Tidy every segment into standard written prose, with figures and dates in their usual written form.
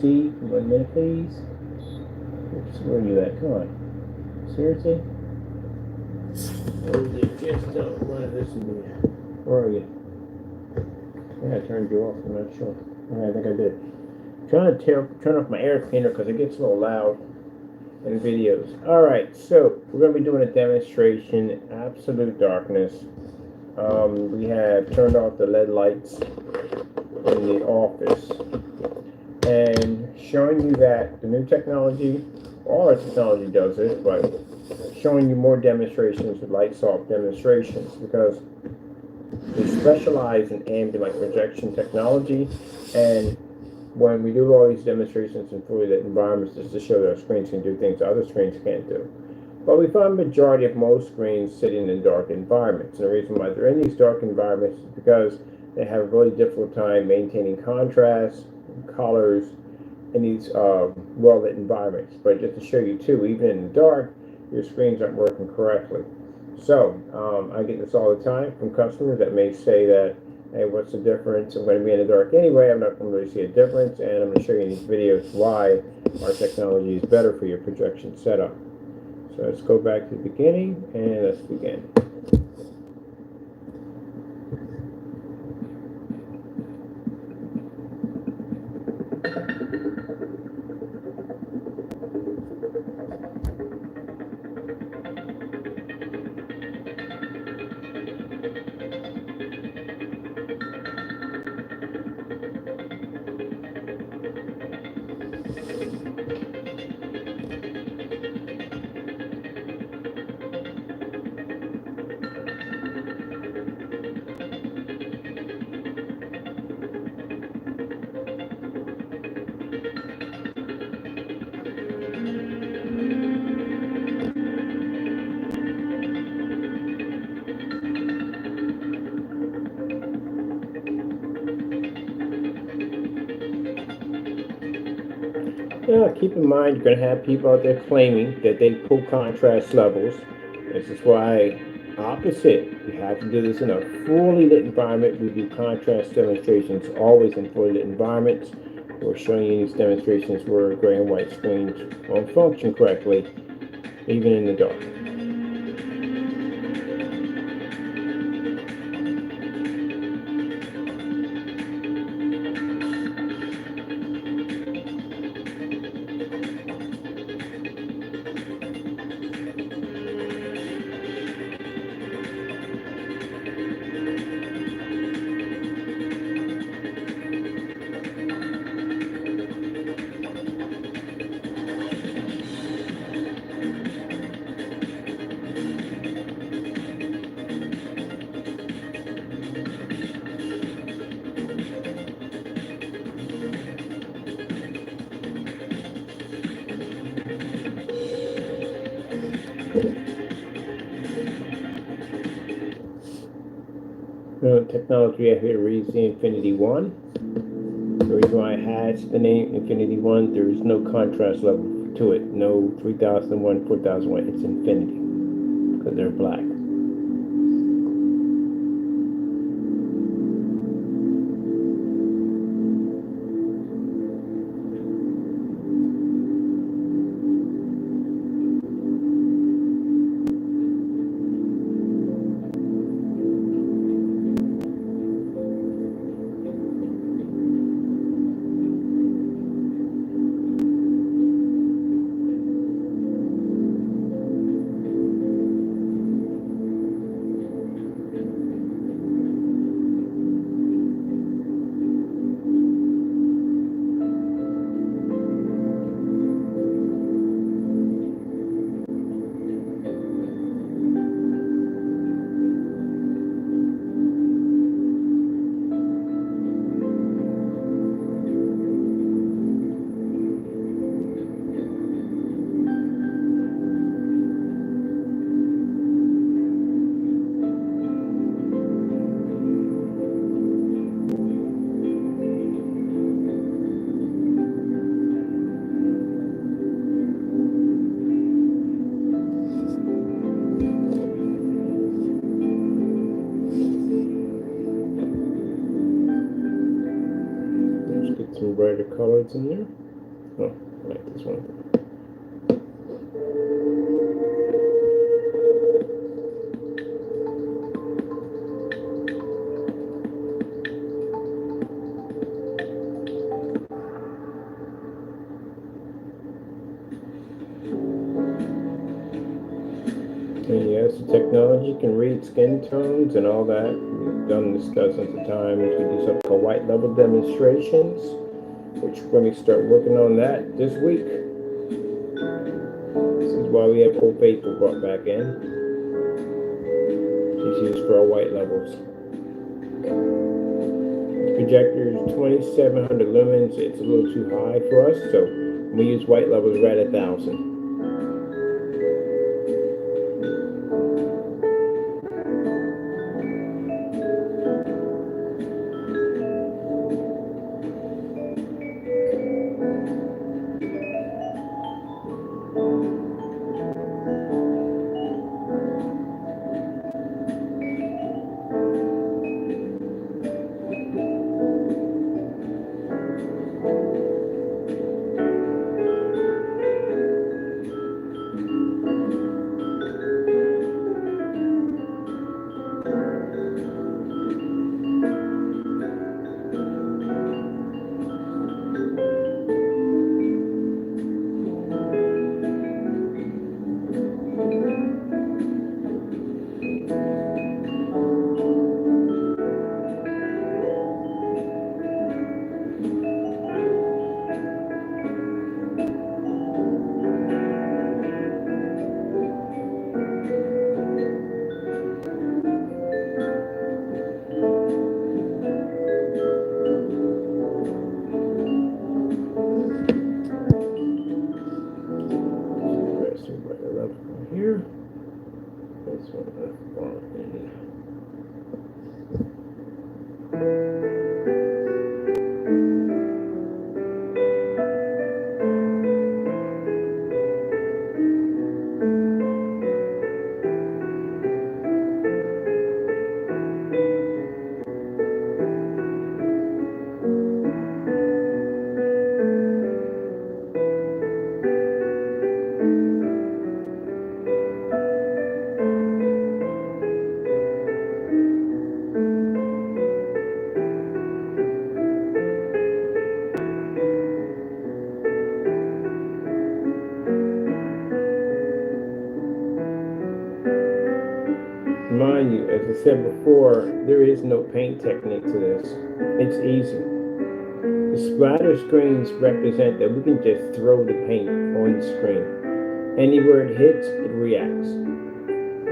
See, 1 minute please. Oops, where are you at? Come on. Seriously? Oh, you just don't want to listen to me. Where are you? Yeah, I turned you off. I'm not sure. Yeah, I think I did. Trying to turn off my air cleaner because it gets a little loud in videos. Alright, so we're going to be doing a demonstration, absolute darkness. We have turned off the LED lights in the office and showing you that the new technology, all our technology does it, but showing you more demonstrations with lights off demonstrations because we specialize in ambient light projection technology, and when we do all these demonstrations in fully lit environments, just to show that our screens can do things other screens can't do. But we find the majority of most screens sitting in dark environments. And the reason why they're in these dark environments is because they have a really difficult time maintaining contrast, colors in these well-lit environments. But just to show you too, even in the dark, your screens aren't working correctly. So I get this all the time from customers that may say that, hey, what's the difference? I'm going to be in the dark anyway. I'm not going to really see a difference, and I'm going to show you in these videos why our technology is better for your projection setup. So let's go back to the beginning and let's begin. Now, keep in mind, you're going to have people out there claiming that they pull contrast levels. This is why, opposite, you have to do this in a fully lit environment. We do contrast demonstrations always in fully lit environments. We're showing you these demonstrations where gray and white screens won't function correctly, even in the dark. The technology I have here reads the Infinity One. The reason why it has the name Infinity One, there is no contrast level to it. No 3001, 4001. It's infinity because they're black. Let's get some brighter colors in there. Oh, I like this one. And yes, the technology can read skin tones and all that. We've done this dozens of times. We do something called white level demonstrations, which we're going to start working on that this week. This is why we have Full Faithful brought back in. It's used for our white levels. The projector is 2700 lumens. It's a little too high for us, so we use white levels right at 1000. Here. This one. Mind you, as I said before, there is no paint technique to this. It's easy. The splatter screens represent that we can just throw the paint on the screen. Anywhere it hits, it reacts.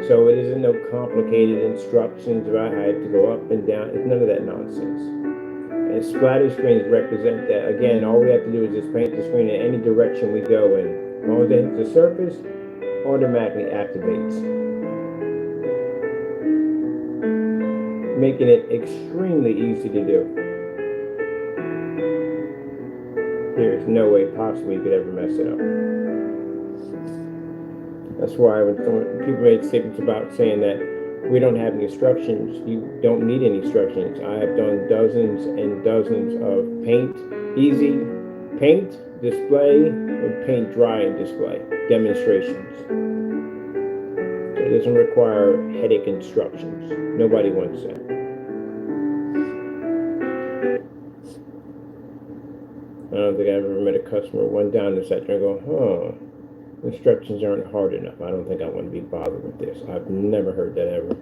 So it isn't no complicated instructions about how to go up and down. It's none of that nonsense. And splatter screens represent that. Again, all we have to do is just paint the screen in any direction we go in. As long as it hits the surface, automatically activates, making it extremely easy to do. There's no way possibly you could ever mess it up. That's why when people made statements about saying that we don't have any instructions, you don't need any instructions. I have done dozens and dozens of paint, easy paint, display, or paint dry and display demonstrations. So it doesn't require headache instructions. Nobody wants that. I don't think I've ever met a customer who went down and sat there and go, instructions aren't hard enough. I don't think I want to be bothered with this. I've never heard that ever.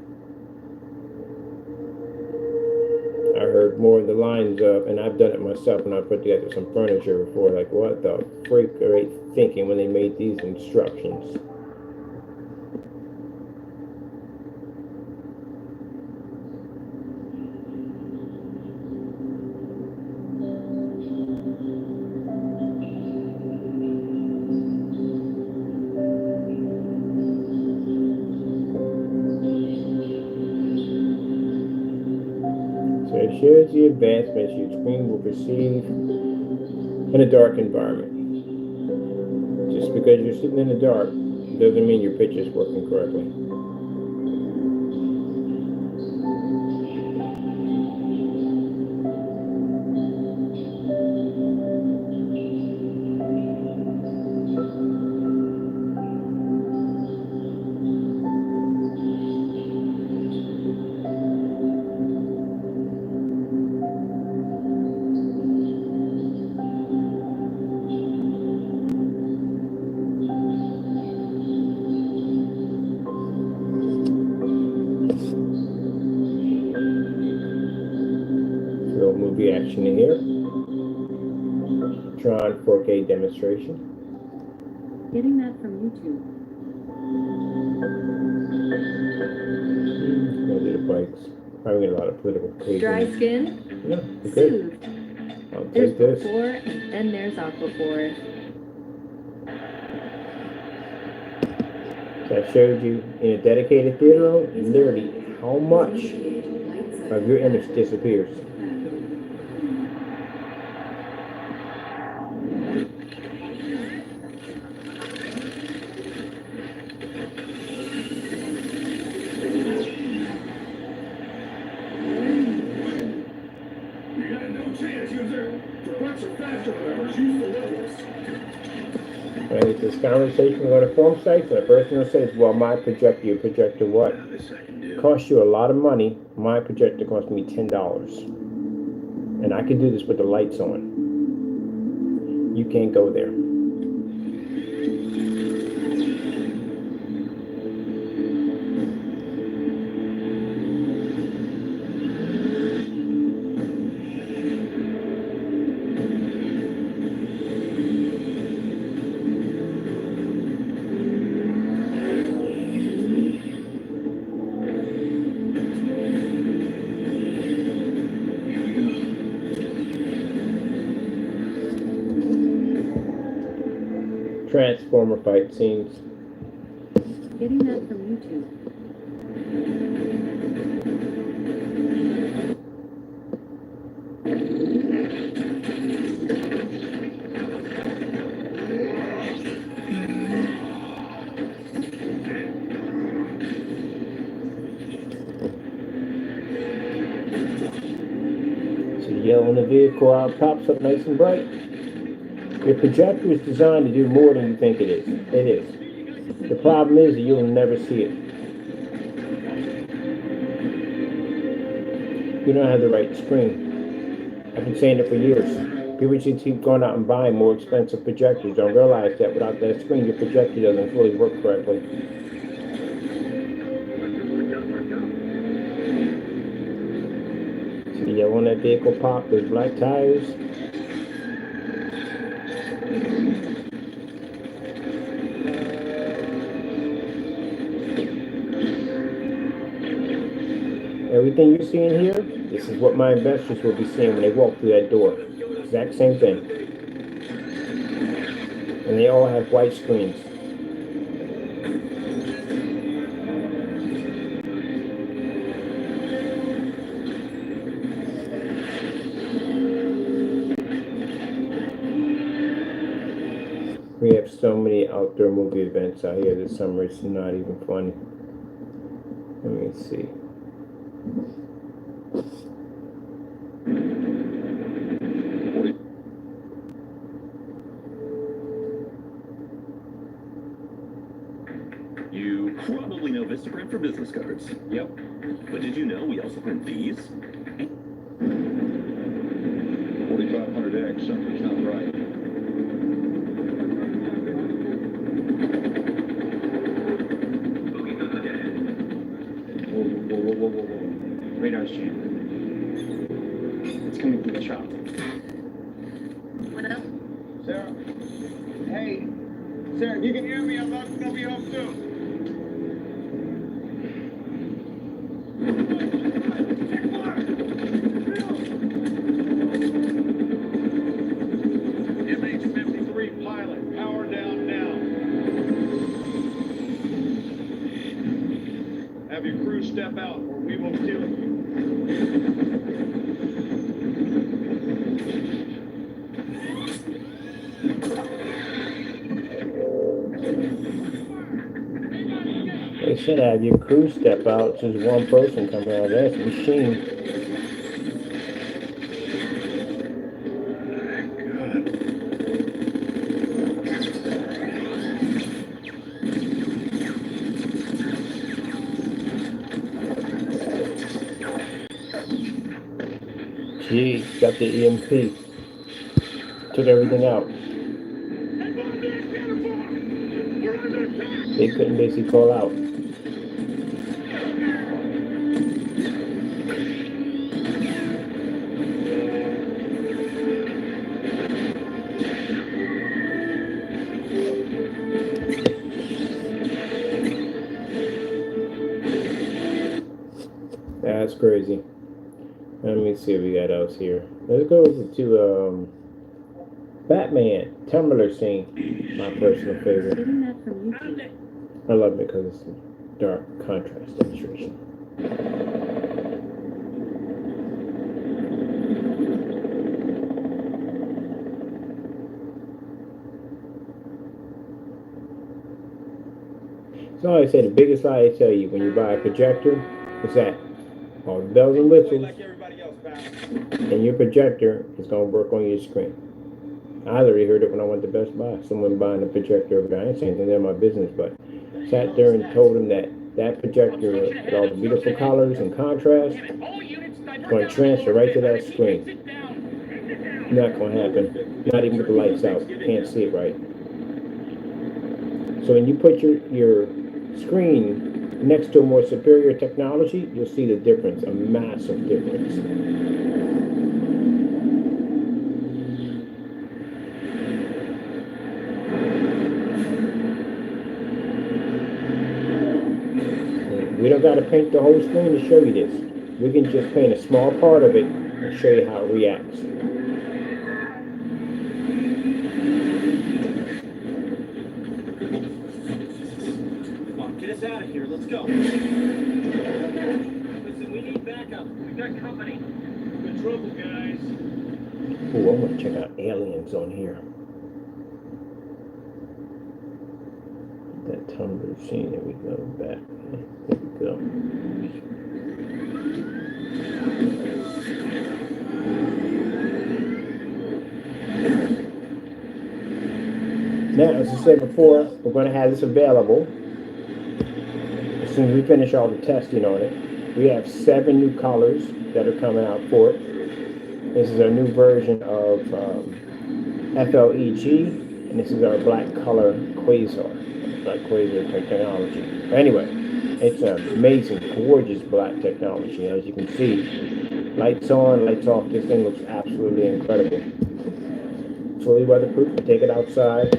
I heard more of the lines of, and I've done it myself when I put together some furniture before, like, what the freak are they thinking when they made these instructions? So it shows the advancements your screen will perceive in a dark environment. Just because you're sitting in the dark doesn't mean your picture is working correctly. demonstration in here. Tron 4K demonstration. Getting that from YouTube. Maybe the bikes. Probably get a lot of political crazy. Dry skin? No, good. Soothed. I'll There's take this. before and there's aquaphor. So I showed you in a dedicated video, literally how much of your image disappears. When I get this conversation, we're going to form sites, and the person will say, well, my projector, your projector what? Costs you a lot of money. My projector cost me $10. And I can do this with the lights on. You can't go there. Transformer fight scenes. Getting that from YouTube. So the yellow in the vehicle out pops up nice and bright. Your projector is designed to do more than you think it is. It is. The problem is that you'll never see it. You don't have the right screen. I've been saying it for years. People should keep going out and buying more expensive projectors. Don't realize that without that screen, your projector doesn't fully work correctly. See the yellow on that vehicle pop, those black tires. Everything you see in here, this is what my investors will be seeing when they walk through that door. Exact same thing. And they all have white screens. We have so many outdoor movie events out here this summer, it's not even funny. Let me see. You probably know Vistaprint for business cards. Yep. But did you know we also print these? 4500X, something's not right. Whoa. Radar's jamming. It's coming from the shop. What up? Sarah? Hey! Sarah, if you can hear me, I'm about to be home soon. MH-53 pilot, power down now. Have your crew step out or we will kill you. They should have your crew step out. Just one person coming out of that machine. Gee, got the EMP. Took everything out. They couldn't basically call out. crazy. Let me see what we got else here. Let's go to Batman Tumblr scene. My personal favorite. Getting that from YouTube. I love it because it's dark contrast demonstration. So like I said, the biggest lie I tell you when you buy a projector is that all the bells and whistles and your projector is going to work on your screen. I already heard it when I went to Best Buy. Someone buying a projector over there. I ain't saying anything in my business, but sat there and told him that projector with all the beautiful colors and contrast is going to transfer right to that screen. Not going to happen. Not even with the lights out. Can't see it right. So when you put your screen next to a more superior technology, you'll see the difference, a massive difference. We don't got to paint the whole screen to show you this. We can just paint a small part of it and show you how it reacts. Come on, get us out of here. Let's go. Listen, we need backup. We got company. We're in trouble, guys. Ooh, I want to check out aliens on here. That Tumblr scene. There we go. Back. There we go. Now, as I said before, we're going to have this available as soon as we finish all the testing on it. We have 7 new colors that are coming out for it. This is our new version of FLEG, and this is our black color quasar. Black quasar technology. Anyway, it's an amazing, gorgeous black technology. As you can see, lights on, lights off. This thing looks absolutely incredible. Fully weatherproof. You take it outside.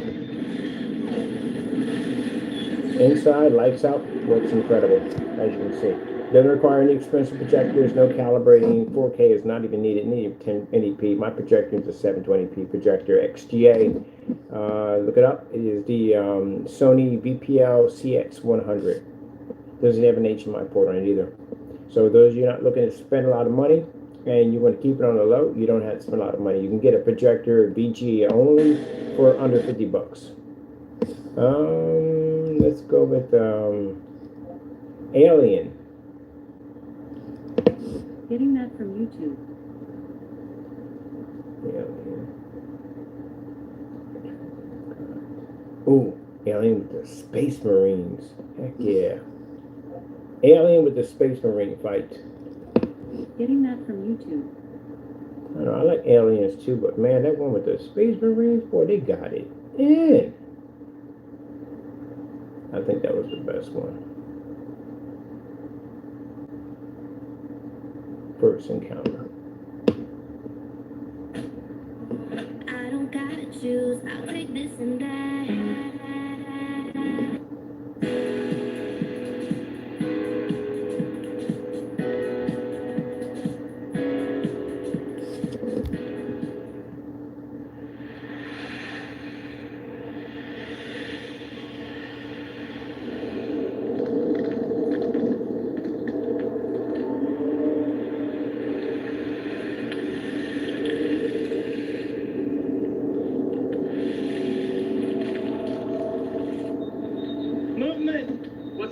Inside, lights out, looks incredible, as you can see. Doesn't require any expensive projectors, no calibrating. 4K is not even needed. Needed 1080p. My projector is a 720p projector, XGA. Look it up. It is the Sony VPL CX100. Doesn't have an HDMI port on it either. So those of you not looking to spend a lot of money and you want to keep it on the low, you don't have to spend a lot of money. You can get a projector VGA only for under 50 bucks. Let's go with Alien. Getting that from YouTube. Alien. Ooh, Alien with the Space Marines. Heck yeah. Alien with the Space Marine fight. Getting that from YouTube. I know, I like Aliens too, but man, that one with the Space Marines, boy, they got it in. I think that was the best one. First encounter. I don't gotta choose, I'll take this and that.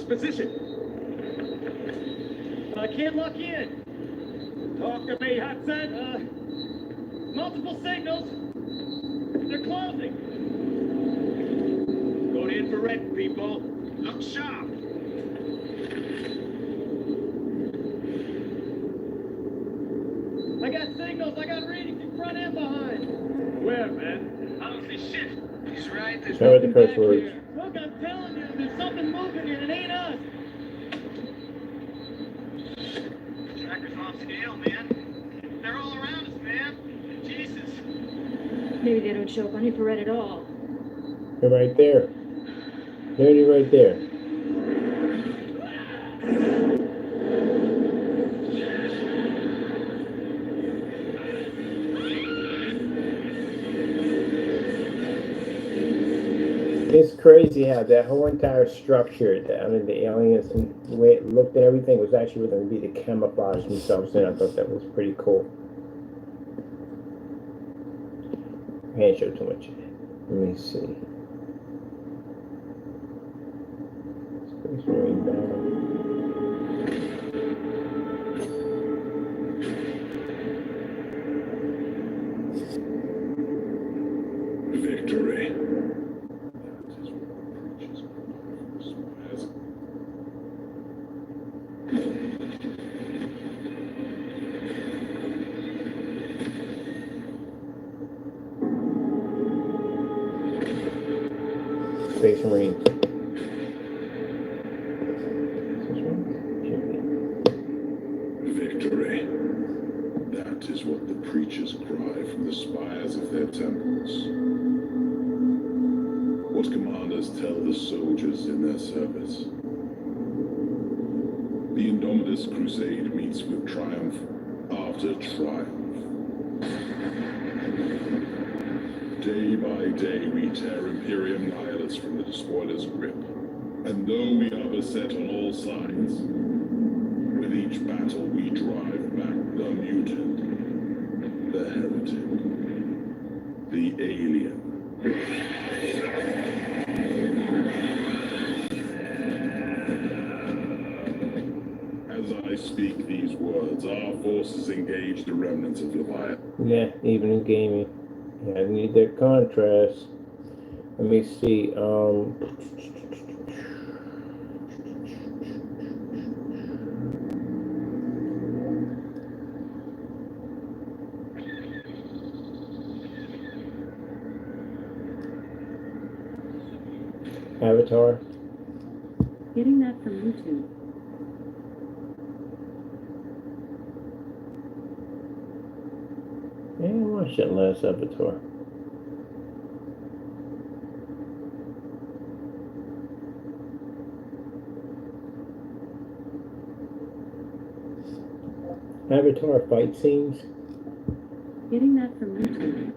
Position. I can't lock in. Talk to me, Hudson. Multiple signals. They're closing. Go to infrared, people. Look sharp. I got signals. I got readings in front and behind. Where, man? I don't see shit. He's right. There's Show it the nothing curse back words. here. Look, I'm telling you, there's something moving here. It ain't us. Tracker's off scale, man. They're all around us, man. Jesus. Maybe they don't show up on infrared at all. They're right there. They're right there. It's crazy how that whole entire structure, I mean, the aliens and the way it looked and everything was actually going to be to camouflage themselves in. I thought that was pretty cool. I can't show too much. Let me see. Space Marine battle. Victory. Space Marines. Victory. That is what the preachers cry from the spires of their temples. What commanders tell the soldiers in their service. The Indomitus crusade meets with triumph after triumph. Day by day we tear Imperium nihilists from the despoiler's grip. And though we are beset on all sides, with each battle we drive back the mutant, the heretic, the alien. As I speak these words, our forces engage the remnants of Leviathan. Yeah, even in gaming. Yeah, I need that contrast. Let me see. Avatar. Getting that from YouTube. Yeah, I watched that last Avatar. Avatar fight scenes. Getting that from YouTube.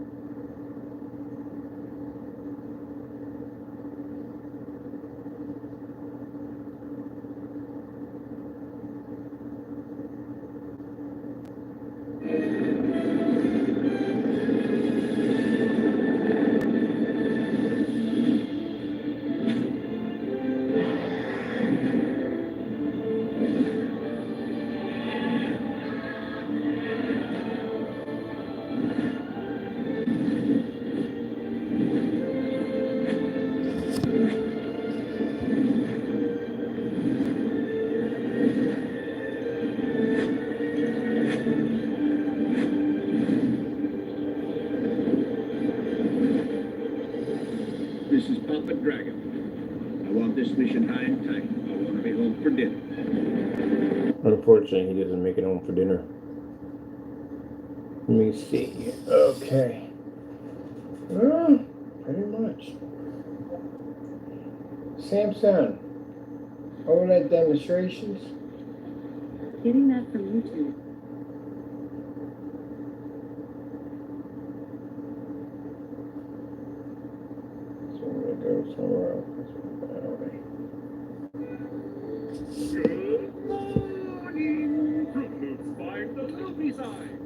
This is Puppet Dragon. I want this mission high and tight. I want to be home for dinner. Unfortunately, he doesn't make it home for dinner. Let me see. Okay. Pretty much. Samsung. OLED demonstrations. Getting that from YouTube. So I'm gonna go somewhere else. Good morning, Fruit Loops find the loopy side.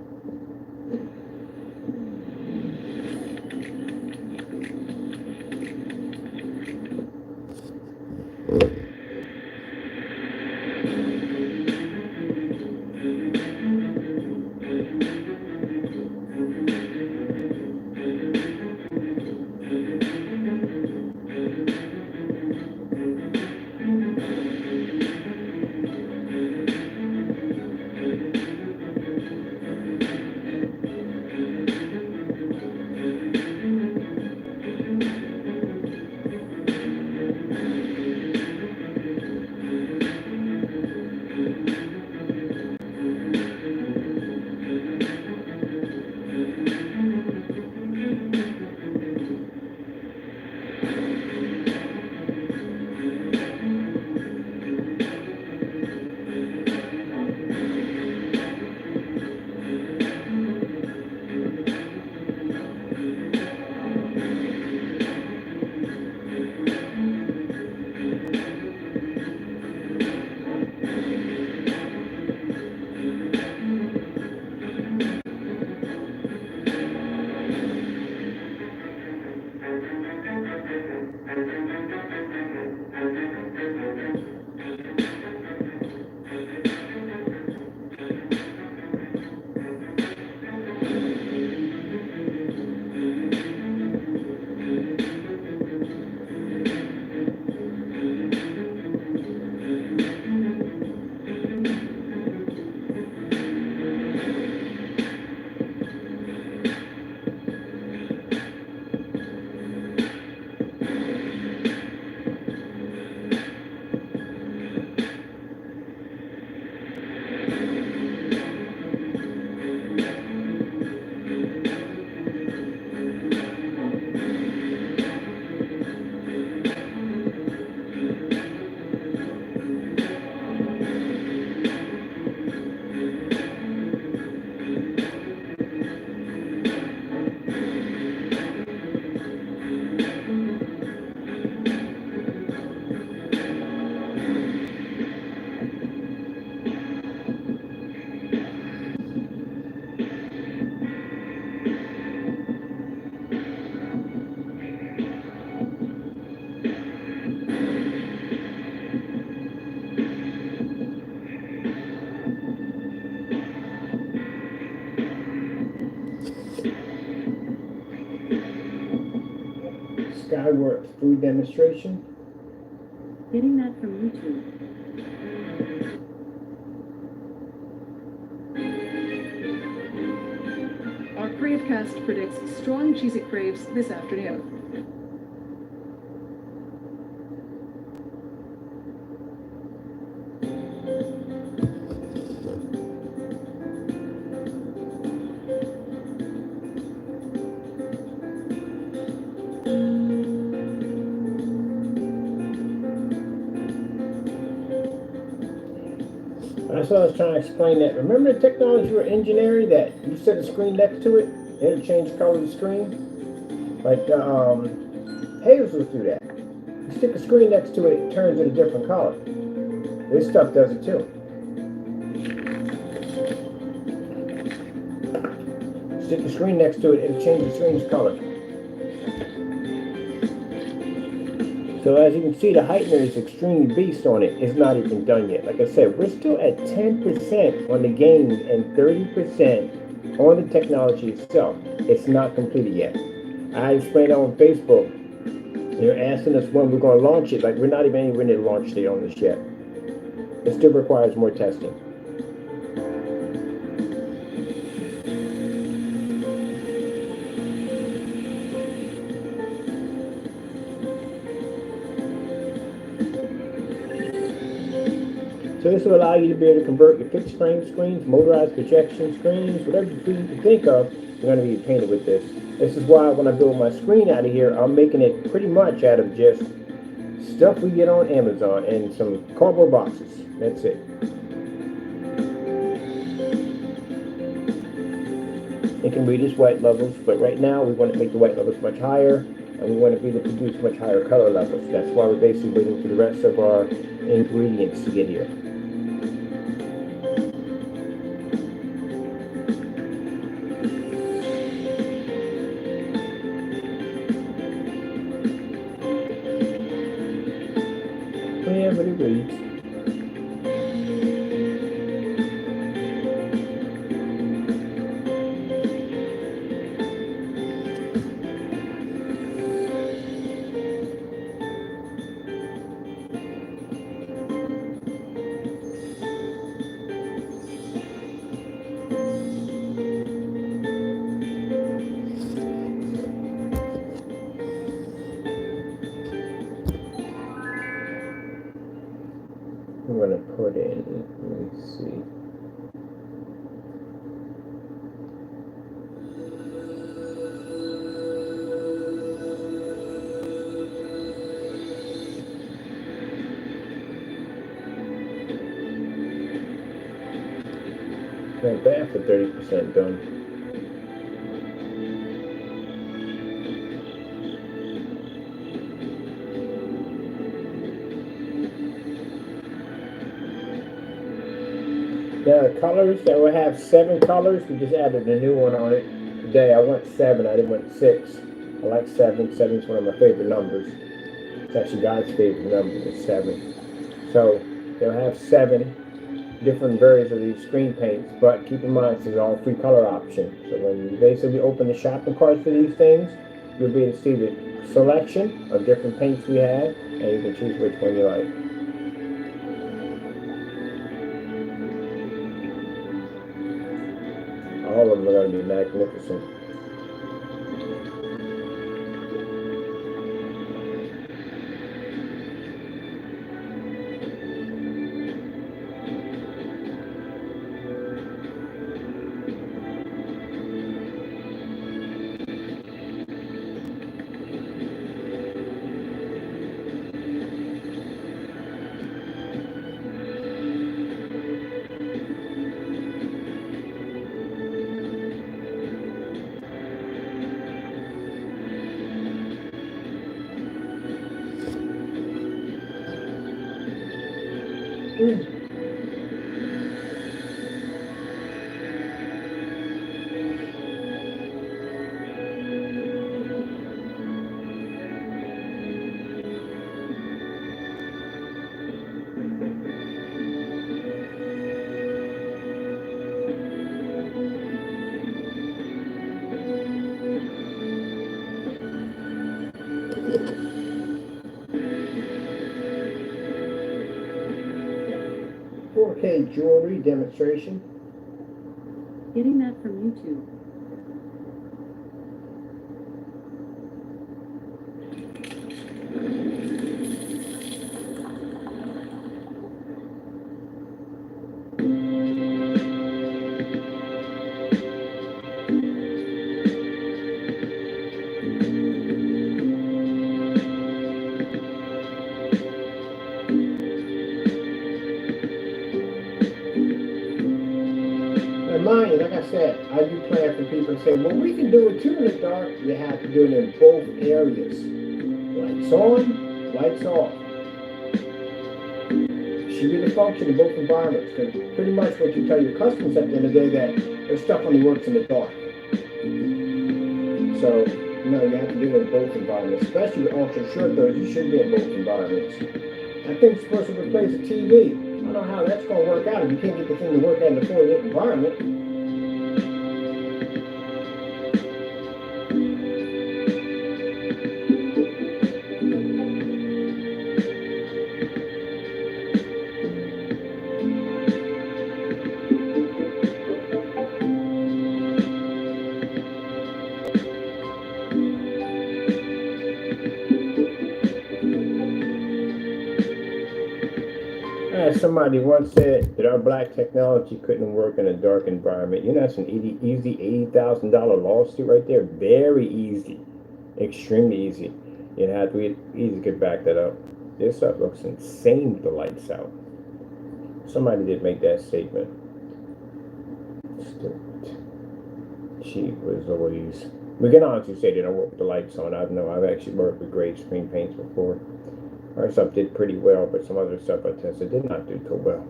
Skyworks food demonstration. Getting that from YouTube. Our Cravecast predicts strong Cheez-It craves this afternoon. That's what I was trying to explain that. Remember the technology we're engineering that you set a screen next to it, it'll change the color of the screen? Like hazel do that. You stick a screen next to it, it turns it a different color. This stuff does it too. Stick the screen next to it, it'll change the screen's color. So as you can see, the heightener is extremely beast on it. It's not even done yet. Like I said, we're still at 10% on the games and 30% on the technology itself. It's not completed yet. I explained on Facebook. They're asking us when we're going to launch it. Like, we're not even anywhere near the launch date on this yet. It still requires more testing. So this will allow you to be able to convert your fixed frame screens, motorized projection screens, whatever you can think of, you're going to be painted with this. This is why when I build my screen out of here, I'm making it pretty much out of just stuff we get on Amazon and some cardboard boxes. That's it. It can reduce white levels, but right now we want to make the white levels much higher, and we want to be able to produce much higher color levels. That's why we're basically waiting for the rest of our ingredients to get here. Yeah, but it reads. I'm gonna put in, let me see. Not bad for 30% done. Now the colors, that will have 7 colors. We just added a new one on it today. I want 7, I didn't want 6. I like 7. 7 is one of my favorite numbers. It's actually God's favorite number, is 7. So they'll have 7 different variants of these screen paints, but keep in mind this is all 3 color option. So when you basically open the shopping carts for these things, you'll be able to see the selection of different paints we have, and you can choose which one you like. All of them are going to be magnificent. $4K jewelry demonstration. Getting that from YouTube. And mind you, like I said, I do plan for people to say, well, we can do it too in the dark. You have to do it in both areas. Lights on, lights off. Should be the function in both environments, because pretty much what you tell your customers at the end of the day that their stuff only works in the dark. So, you have to do it in both environments, especially with ultra short throws. You should be in both environments. I think it's supposed to replace a TV. I don't know how that's going to work out if you can't get the thing to work out in the full lit environment. Somebody once said that our black technology couldn't work in a dark environment. That's an easy $80,000 lawsuit right there. Very easy. Extremely easy. You'd have to be easy to back that up. This stuff looks insane with the lights out. Somebody did make that statement. Cheap was always. We can honestly say they don't work with the lights on. I've actually worked with gray screen paints before. Our stuff did pretty well, but some other stuff I tested did not do too well.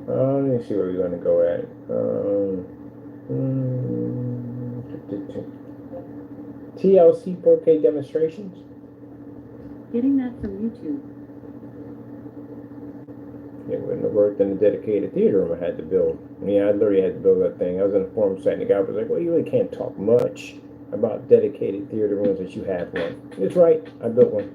Let me see where we're going to go at. TLC 4K demonstrations. Getting that from YouTube. It wouldn't have worked in the dedicated theater room I had to build. I literally had to build that thing. I was in a forum site and the guy was like, well, you really can't talk much about dedicated theater rooms as you have one. It's right. I built one.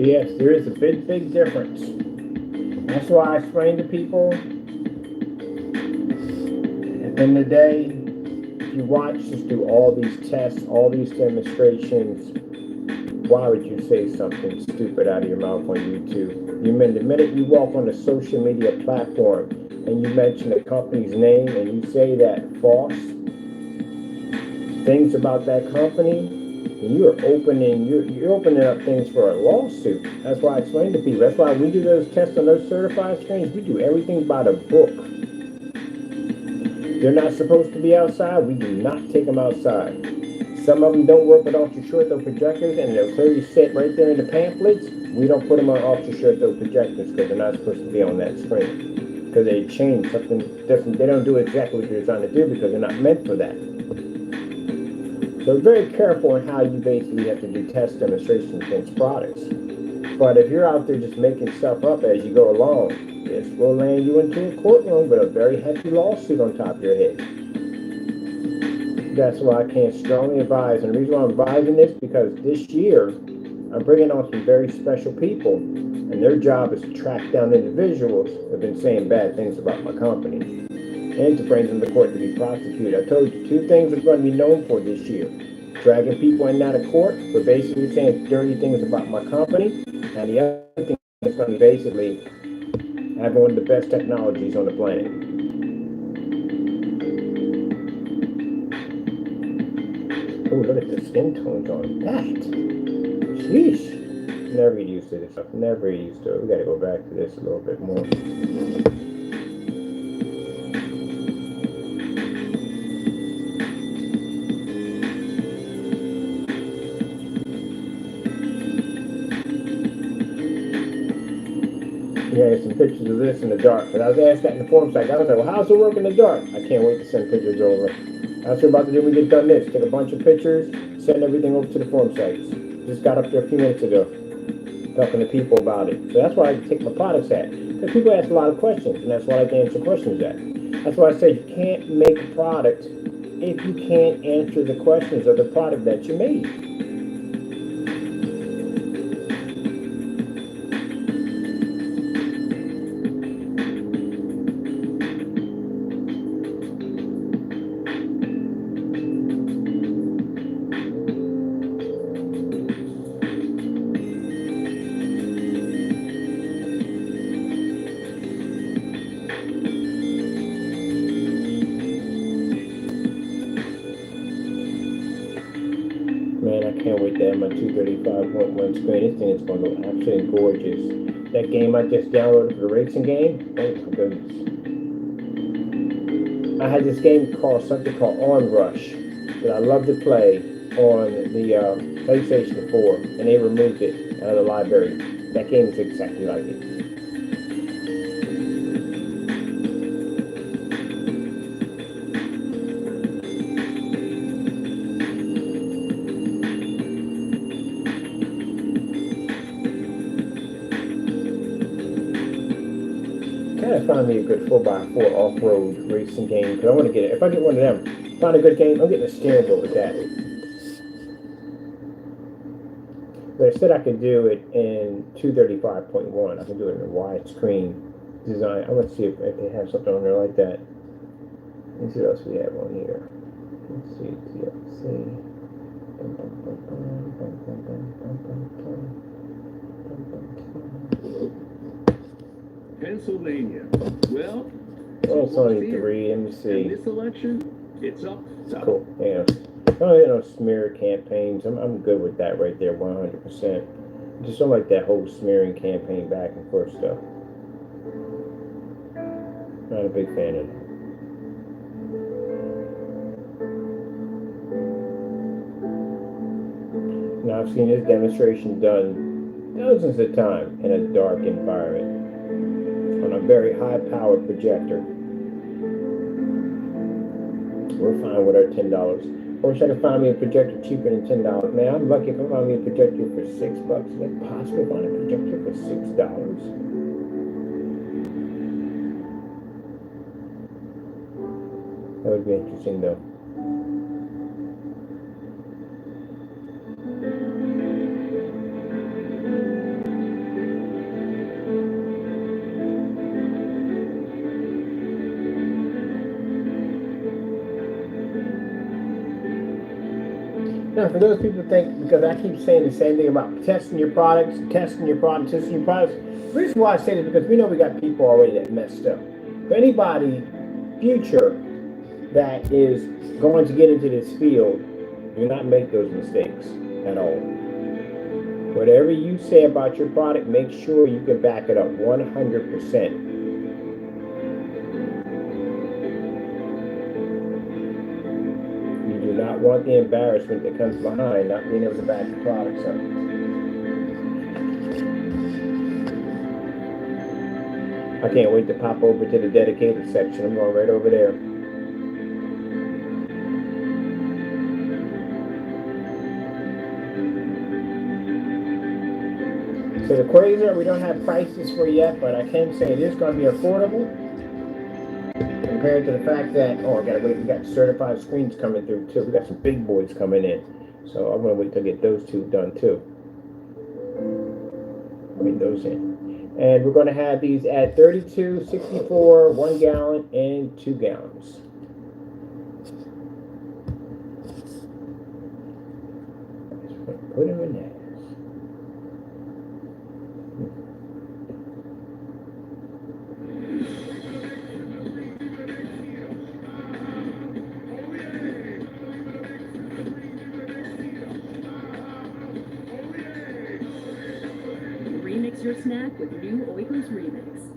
Yes, there is a big difference. That's why I explain to people, at the end of the day, if you watch us do all these tests, all these demonstrations, why would you say something stupid out of your mouth on YouTube? The minute you walk on a social media platform and you mention a company's name and you say that false things about that company, you're opening up things for a lawsuit. That's why I explain to people. That's why we do those tests on those certified screens. We do everything by the book. They're not supposed to be outside. We do not take them outside. Some of them don't work with ultra short throw projectors, and they're clearly set right there in the pamphlets. We don't put them on ultra short throw projectors because they're not supposed to be on that screen. Because they change something different. They don't do exactly what they're designed to do because they're not meant for that. So very careful in how you basically have to do test demonstrations against products. But if you're out there just making stuff up as you go along, this will land you into a courtroom with a very hefty lawsuit on top of your head. That's why I can't strongly advise. And the reason why I'm advising this, because this year, I'm bringing on some very special people, and their job is to track down individuals who have been saying bad things about my company, and to bring them to court to be prosecuted. I told you 2 things are going to be known for this year. Dragging people in and out of court for basically saying dirty things about my company. And the other thing is going to be basically having one of the best technologies on the planet. Oh, look at the skin tones on that. Sheesh. Never get used to this stuff. Never get used to it. We got to go back to this a little bit more. Yeah, some pictures of this in the dark. But I was asked that in the forum site. I was like, well, how's it work in the dark? I can't wait to send pictures over. That's what we're about to do when we get done this. Take a bunch of pictures, send everything over to the forum sites. Just got up there a few minutes ago, talking to people about it. So that's why I take my products at. Because people ask a lot of questions, and that's why I like to answer questions at. That's why I say you can't make a product if you can't answer the questions of the product that you made. Man, I can't wait to have my 235.1 screen. This thing is going to look absolutely gorgeous. That game I just downloaded for the racing game, oh my goodness. I had this game called something called Onrush that I love to play on the PlayStation 4, and they removed it out of the library. That game is exactly like it. Gotta find me a good 4x4 off-road racing game, because I want to get it. If I get one of them, find a good game, I'm getting a steering wheel with that. But I said I could do it in 235.1. I can do it in a widescreen design. I want to see if they have something on there like that. Let's see what else we have on here. Let's see, TLC. Pennsylvania. Well, Oh, it's only 3. Let me see. this election, it's up. Cool. Yeah. I don't know smear campaigns. I'm good with that right there, 100%. Just don't like that whole smearing campaign back and forth stuff. Not a big fan of that. Now I've seen this demonstration done dozens of times in a dark environment on a very high-powered projector. We're fine with our $10. I wish I could find me a projector cheaper than $10. Man, I'm lucky if I find me a projector for $6. Is it possible to find a projector for $6? That would be interesting, though. Now, for those people who think, because I keep saying the same thing about testing your products, testing your products, the reason why I say this is because we know we got people already that messed up. For anybody future that is going to get into this field, do not make those mistakes at all. Whatever you say about your product, make sure you can back it up 100%. Do not want the embarrassment that comes behind not being able to back the products up. I can't wait to pop over to the dedicated section. I'm going right over there. So the Quasar, we don't have prices for yet, but I can say it is going to be affordable. Compared to the fact that, oh, I gotta wait, we got certified screens coming through too. We got some big boys coming in. So I'm gonna wait to get those two done too. Bring those in. And we're gonna have these at 32, 64, 1 gallon, and 2 gallons. Put them in there. Your snack with new Oikos Remix.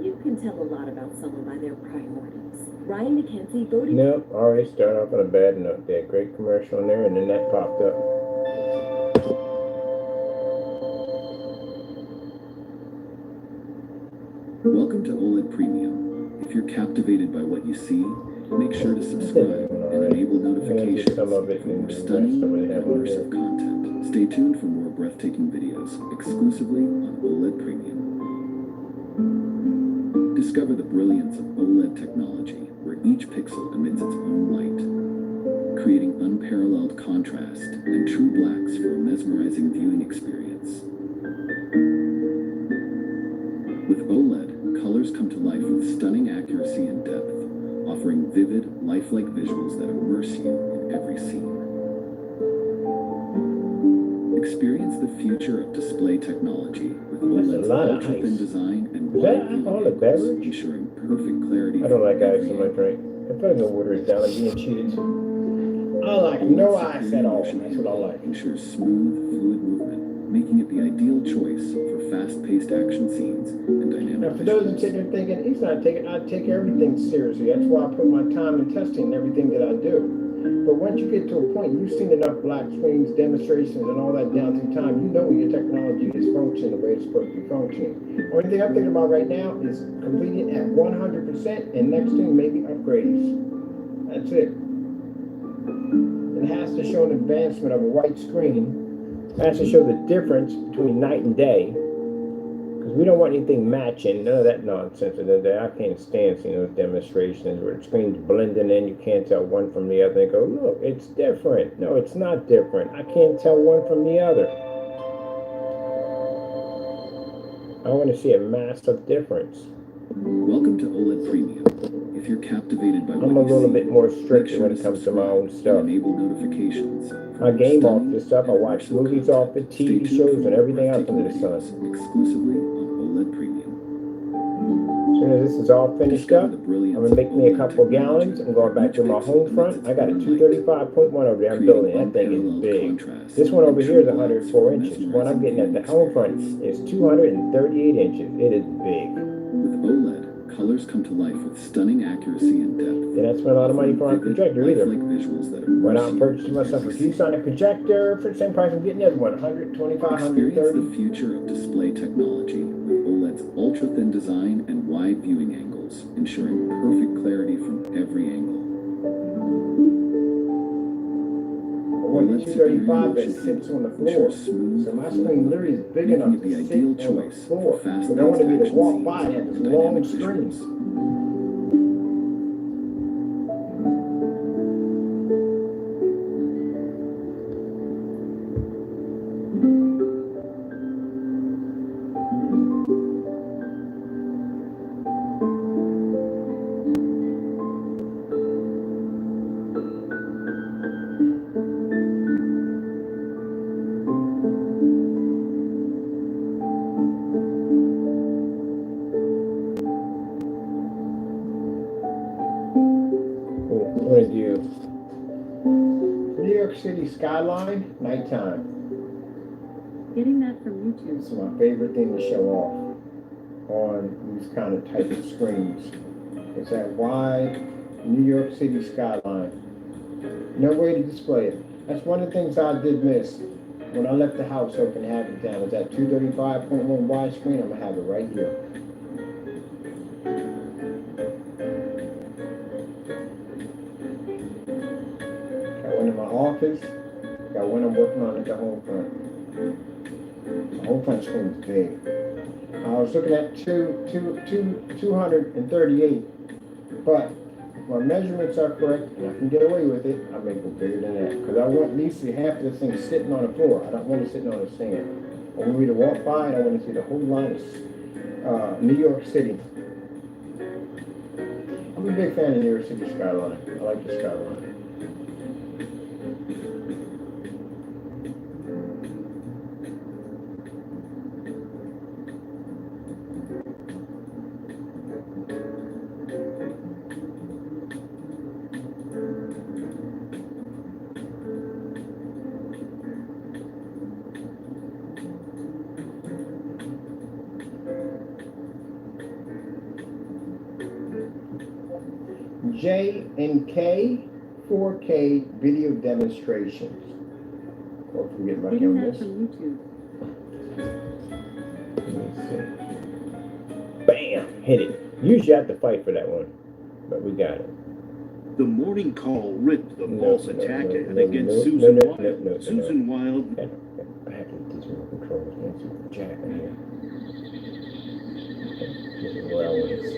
You can tell a lot about someone by their priorities. Ryan McKenzie voted. Nope, already started off on a bad note there. Great commercial in there, and then that popped up. Welcome to OLED Premium. If you're captivated by what you see, Make sure to subscribe and enable notifications for more stunning and immersive content. Stay tuned for more breathtaking videos exclusively on OLED Premium. Discover the brilliance of OLED technology, where each pixel emits its own light, creating unparalleled contrast and true blacks for a mesmerizing viewing experience. With OLED, colors come to life with stunning accuracy and depth, offering vivid, lifelike visuals that immerse you in every scene. Experience the future of display technology with OLED's ultra-thin design and wide viewing angles, ensuring perfect clarity. I don't like ice in my drink. I'm putting the water down and being cheated. I like no ice at all. That's what I like. Ensures smooth, fluid movement, making it the ideal choice for fast-paced action scenes and dynamic. Now, for those who are thinking, he's not taking, I take everything seriously. That's why I put my time in testing everything that I do. But once you get to a point, you've seen enough black screens, demonstrations, and all that down through time, you know when your technology is functioning the way it's supposed to be functioning. Only thing I'm thinking about right now is completing at 100%, and next thing maybe upgrades. That's it. It has to show an advancement of a white screen. It has to show the difference between night and day. Because we don't want anything matching, none of that nonsense. I can't stand seeing those demonstrations where the screen's blending in, you can't tell one from the other. And go, look, it's different. No, it's not different. I can't tell one from the other. I want to see a massive difference. Welcome to OLED Premium. If you're captivated by I'm a little bit more strict when it comes to my own stuff. Enable notifications. I game off this stuff. I watch movies off it, TV shows, and everything else under the sun. Exclusively on OLED Premium. As soon as this is all finished up, I'm going to make me a couple gallons. I'm going back to my home front. I got a 235.1 over there I'm building. That thing is big. This one over here is 104 inches. The one I'm getting at the home front is 238 inches. It is big. With OLED, colors come to life with stunning accuracy and depth. Did not spend a lot of money for a projector either. Visuals that Went out and purchased myself a ViewSonic projector for the same price I'm getting the other one, 125, 130. Experience the future of display technology with OLED's ultra-thin design and wide viewing angles, ensuring perfect clarity from every angle. OLED 235 that sits on the floor. So my screen literally is big enough to sit on the floor. But I want to be able to walk by and have this long screens. New York City skyline, nighttime. Getting that from YouTube. It's my favorite thing to show off on these kind of type of screens. It's that wide New York City skyline. No way to display it. That's one of the things I did miss when I left the house open Hackettstown. Was that 235.1 widescreen? I'm gonna have it right here. One in my office, got one I'm working on at the home front. The home front screen is big. I was looking at 238, but if my measurements are correct and I can get away with it, I may go bigger than that. Because I want at least half of this thing sitting on the floor. I don't want it sitting on the stand. I want me to walk by and I want to see the whole line of New York City. I'm a big fan of New York City skyline. I like the skyline. J&K 4K video demonstrations. Hopefully get lucky on this. From YouTube. Bam! Hit it. Usually I have to fight for that one, but we got it. The morning call ripped the false attack against no, Susan no, Wild. no, Susan Wild. Back into these remote controls. Can't see the jack in here. This is what I want to see.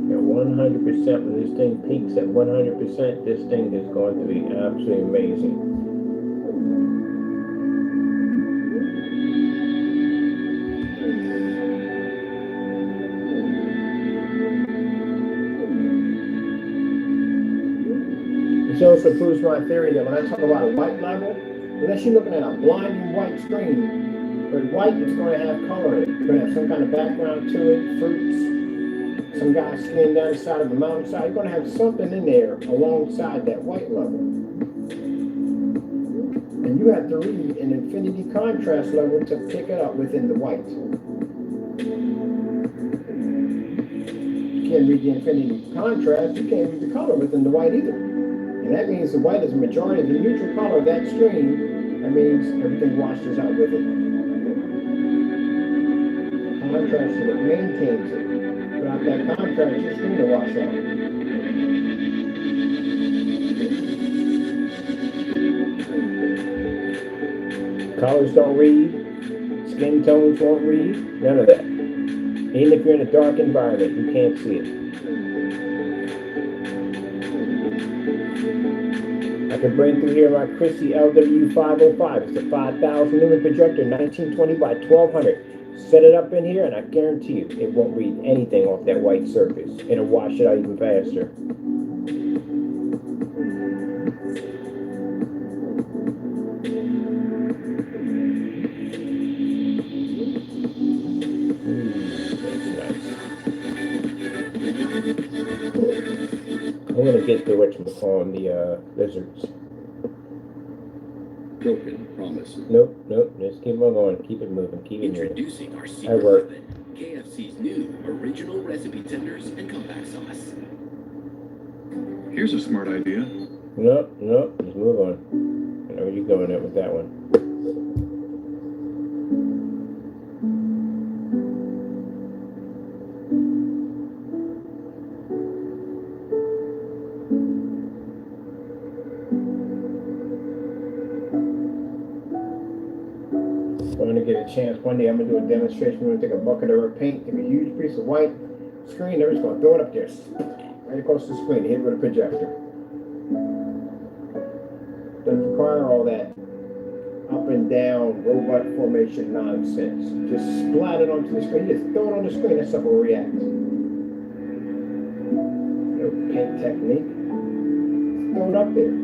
At 100%, when this thing peaks at 100%, this thing is going to be absolutely amazing. This also proves my theory that when I talk about a white level, unless you're looking at a blinding white screen, but white is going to have color in it. It's going to have some kind of background to it, fruits, some guy skiing down the side of a mountainside. You're going to have something in there alongside that white level. And you have to read an infinity contrast level to pick it up within the white. You can't read the infinity contrast, you can't read the color within the white either. And that means the white is the majority of the neutral color of that screen. That means everything washes out with it. Contrast is what maintains it. Without that contrast, your screen will wash out. Colors don't read. Skin tones won't read. None of that. Even if you're in a dark environment, you can't see it. I can bring through here my Christie LW505. It's a 5,000 lumen projector, 1920 by 1200. Set it up in here, and I guarantee you, it won't read anything off that white surface. It'll wash it out even faster. I'm gonna get to whatchamacallit, the lizards. Broken promise. Nope, just keep on going, keep it moving, keep it moving. Introducing our I secret work. weapon, KFC's new original recipe tenders and comeback sauce. Here's a smart idea. Nope, just move on. I know where you're going at with that one. I'm gonna get a chance one day. I'm gonna do a demonstration. We're gonna take a bucket of our paint, take a huge piece of white screen. They're just gonna throw it up there, right across the screen, hit it with a projector. Doesn't require all that up and down robot formation nonsense. Just splat it onto the screen. Just throw it on the screen. That stuff will react. No paint technique. Throw it up there.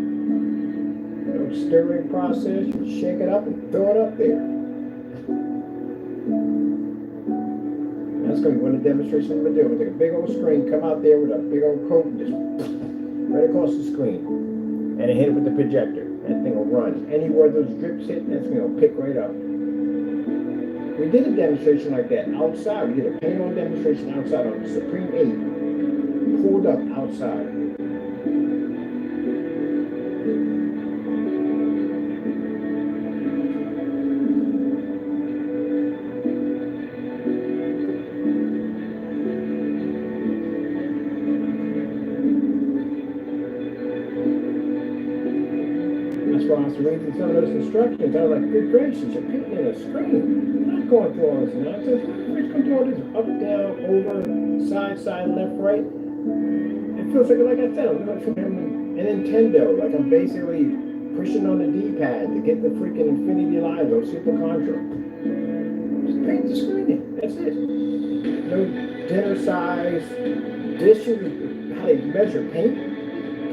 No stirring process. You shake it up and throw it up there. That's going to be one of the demonstrations I'm going to do. I'm going to take a big old screen, come out there with a big old coat, and just right across the screen. And then hit it with the projector. That thing will run. Anywhere those drips hit, that thing will pick right up. We did a demonstration like that outside. We did a paint-on demonstration outside on the Supreme 8. Pulled up outside. I was reading some of those instructions. I was like, good gracious, you're painting in a screen. You're not going through all this nonsense. Where's going through all this up, down, over, side, left, right? It feels like I said, I'm doing it from a Nintendo. Like I'm basically pushing on the D-pad to get the freaking Infinity Live or Super Contra. Just paint the screen in. That's it. No dinner size dishes, how they measure paint.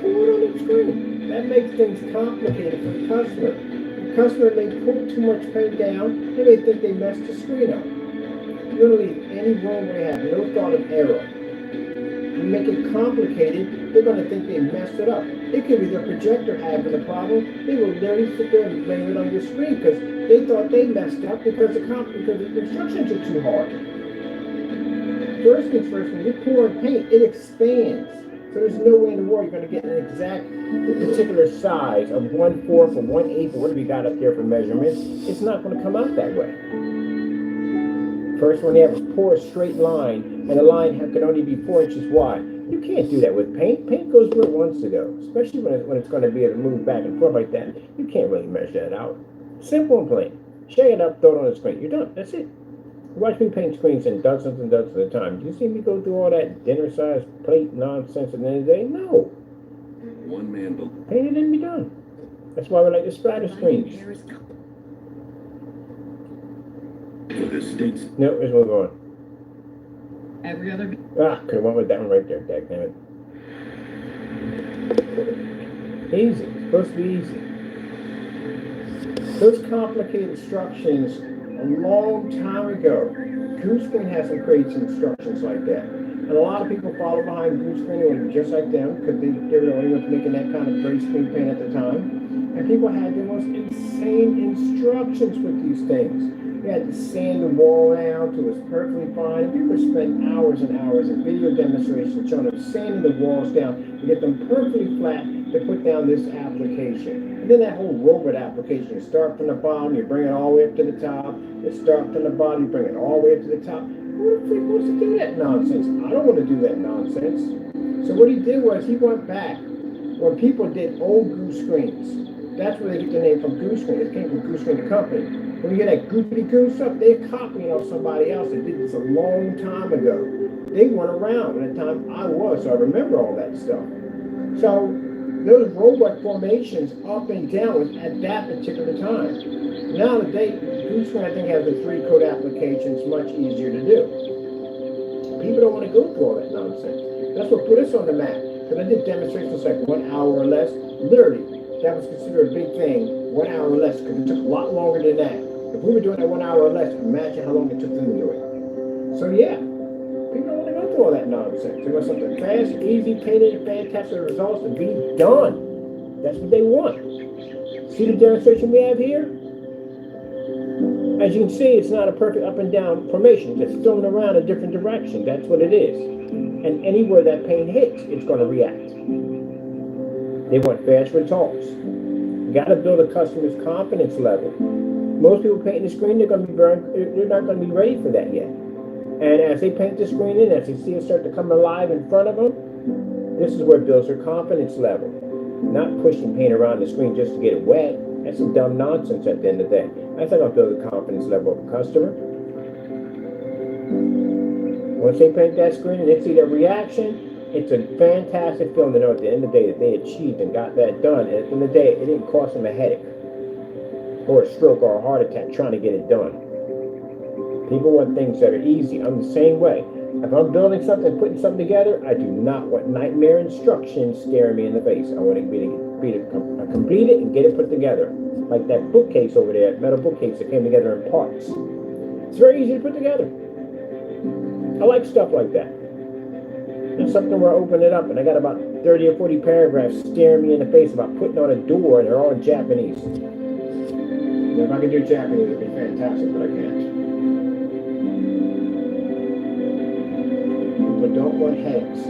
Pull it on the screen. That makes things complicated for the customer. The customer may put too much paint down, they may think they messed the screen up. You don't leave any room where you have no thought of error. You make it complicated, they're going to think they messed it up. It could be their projector having a problem. They will literally sit there and blame it on your screen because they thought they messed up because the instructions are too hard. First things first, when you pour paint, it expands. So there's no way in the world you're going to get an exact particular size of 1/4 or 1/8 or whatever you got up there for measurements. It's not going to come out that way. First one you have is pour a straight line, and the line can only be 4 inches wide. You can't do that with paint. Paint goes where it wants to go, especially when it's going to be able to move back and forth like that. You can't really measure that out. Simple and plain. Shake it up, throw it on the screen. You're done. That's it. You watch me paint screens in dozens and dozens of time. Do you see me go through all that dinner-sized plate nonsense at the end of the day? No. One man Paint it and be done. That's why we like the splatter screens. for this state's No, let's move on. Every other. Could have went with that one right there, dagnammit. Easy. It's supposed to be easy. Those complicated instructions a long time ago. Goosecreen has some created some instructions like that. And a lot of people follow behind Goosecreen just like them because they were the only ones making that kind of gray screen paint at the time. And people had the most insane instructions with these things. You had to sand the wall down till it was perfectly fine. And people spend hours and hours in video demonstrations showing them sanding the walls down to get them perfectly flat to put down this application. And then that whole robot application, you start from the bottom, you bring it all the way up to the top. You start from the bottom, you bring it all the way up to the top. Who the freak wants to do that nonsense? I don't want to do that nonsense. So what he did was he went back when people did old goose screens. That's where they get the name from goose screen. It came from Goose Screen, the company. When you get that goofy goose stuff, they're copying off somebody else that did this a long time ago. They weren't around at the time I was, so I remember all that stuff. So those robot formations up and down was at that particular time. Now today, Goose Screen I think has the 3-code applications much easier to do. People don't want to go through all that nonsense. That's what put us on the map. Because I did demonstrations like 1 hour or less. Literally, that was considered a big thing, 1 hour or less, because it took a lot longer than that. If we were doing that 1 hour or less, imagine how long it took them to do it. So yeah, people don't want to go through all that nonsense. They want something fast, easy, painted, fantastic results, and be done. That's what they want. See the demonstration we have here? As you can see, it's not a perfect up and down formation. It's thrown around a different direction. That's what it is. And anywhere that paint hits, it's going to react. They want fast results. You got to build a customer's confidence level. Most people painting the screen, they're not going to be ready for that yet. And as they paint the screen in, as they see it start to come alive in front of them, this is where it builds their confidence level. Not pushing paint around the screen just to get it wet. That's some dumb nonsense at the end of the day. That's not going to build the confidence level of a customer. Once they paint that screen and they see their reaction, it's a fantastic feeling to know at the end of the day that they achieved and got that done. And at the end of the day, it didn't cost them a headache or a stroke or a heart attack trying to get it done. People want things that are easy. I'm the same way. If I'm building something, putting something together, I do not want nightmare instructions staring me in the face. I want it to be complete it and get it put together. Like that bookcase over there, metal bookcase that came together in parts. It's very easy to put together. I like stuff like that. There's something where I open it up and I got about 30 or 40 paragraphs staring me in the face about putting on a door and they're all in Japanese. Now, if I could do Japanese, it'd be fantastic, but I can't. People don't want headaches.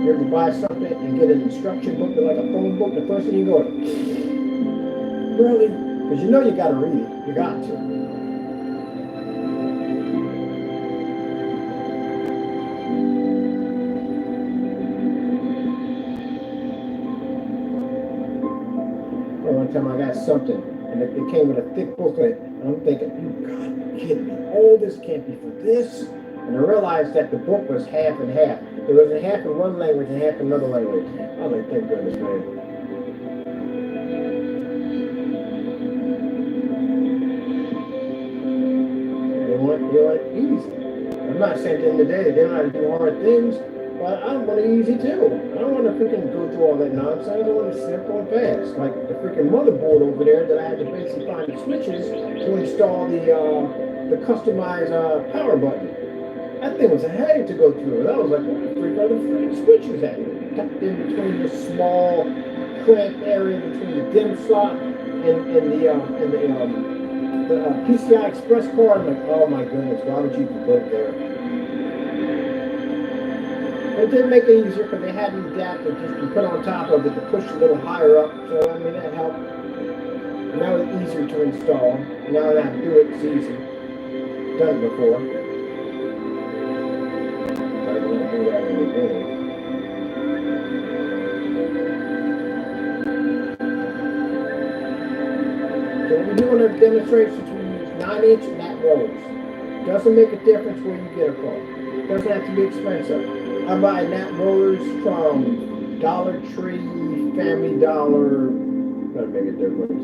You ever buy something and get an instruction book like a phone book, the first thing you go, really? Because you know you got to read it. You got to. One time I got something, and it came with a thick booklet, and I'm thinking, you gotta be kidding me. All this can't be for this. And I realized that the book was half and half. It was half in one language and half in another language. I was like, thank goodness, man. They want easy. I'm not saying at the end of the day they don't have to do hard things, but I want it easy too. I don't want to freaking go through all that nonsense. I want it simple and fast. Like the freaking motherboard over there that I had to basically find the switches to install the customized power button. That thing was a headache to go through. That was like, what the freak are the freaking switches at? Tucked in between the small cramped area between the DIMM slot and the PCI Express card. I'm like, oh my goodness, why would you put it there? It did make it easier because they had an adapter just to put on top of it to push a little higher up. So I mean that helped. Now it's easier to install. Now that I do it, it's easy. Done it before. I didn't do that in the beginning. So when we do one of the demonstrations, we use 9-inch nat rollers. Doesn't make a difference where you get it from. Doesn't have to be expensive. I buy nat rollers from Dollar Tree, Family Dollar. Doesn't make a difference.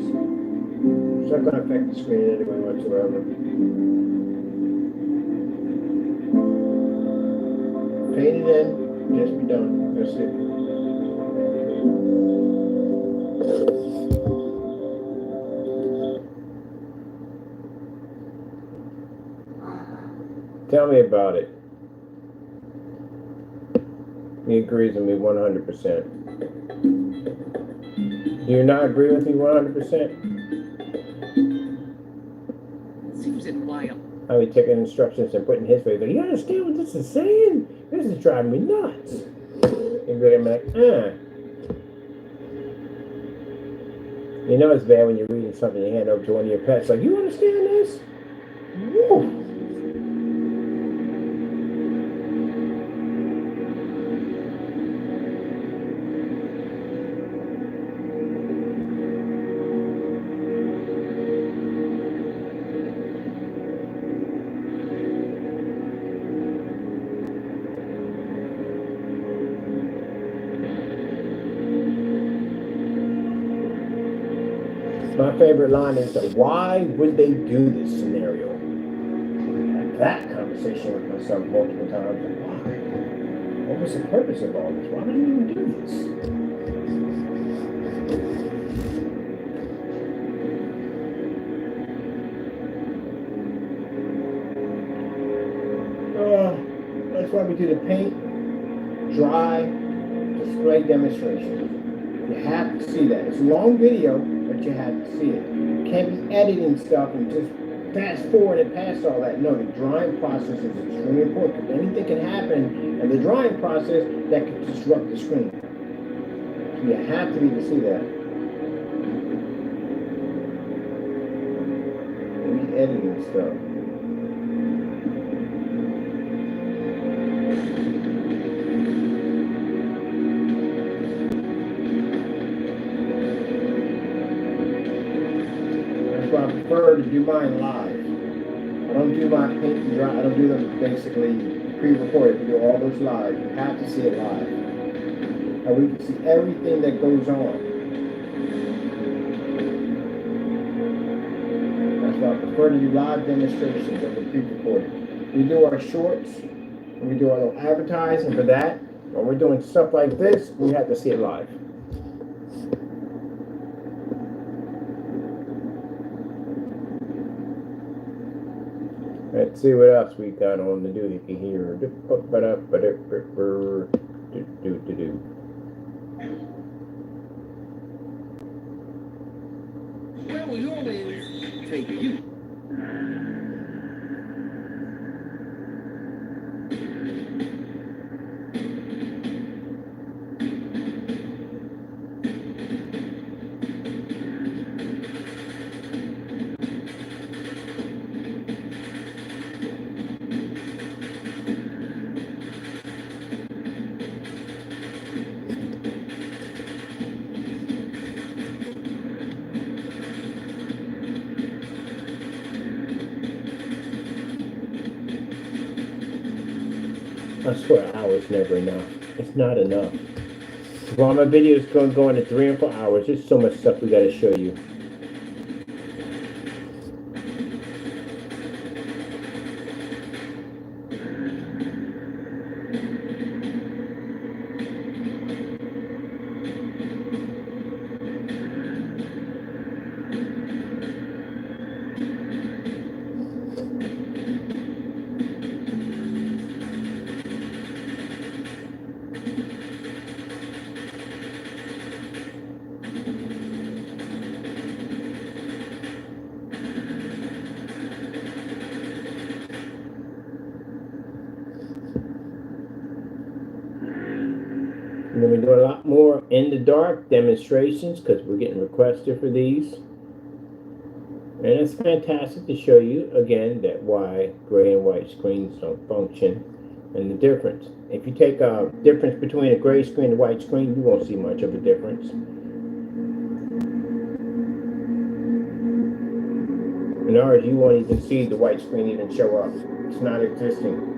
It's not going to affect the screen anyway whatsoever. Paint it in, just be done. That's it. Tell me about it. He agrees with me 100%. Do you not agree with me 100%? Seems wild. How he taking instructions and putting his way. But you understand what this is saying? This is driving me nuts. And I'm like, You know it's bad when you're reading something you hand over to one of your pets. Like, you understand this? Woo! My favorite line is, why would they do this scenario? I had that conversation with myself multiple times. Like, why? What was the purpose of all this? Why would you even do this? That's why we do the paint, dry, display demonstration. You have to see that. It's a long video, but you have to see it. You can't be editing stuff and just fast forward and past all that. No, the drying process is extremely important because anything can happen in the drying process that could disrupt the screen. So you have to be able to see that. Maybe editing stuff. I prefer to do mine live. I don't do my paint and dry. I don't do them basically pre-recorded. We do all those live. You have to see it live. And we can see everything that goes on. That's why I prefer to do live demonstrations of the pre-recorded. We do our shorts, and we do our little advertising for that. When we're doing stuff like this, we have to see it live. Let's see what else we got on the doohickey here. Where will your ways take you? I swear, an hour is never enough. It's not enough. While my video is going to go into 3 or 4 hours, there's so much stuff we got to show you. And then we do a lot more in the dark demonstrations because we're getting requested for these. And it's fantastic to show you again that why gray and white screens don't function and the difference. If you take a difference between a gray screen and a white screen, you won't see much of a difference. In ours, you won't even see the white screen even show up. It's not existing.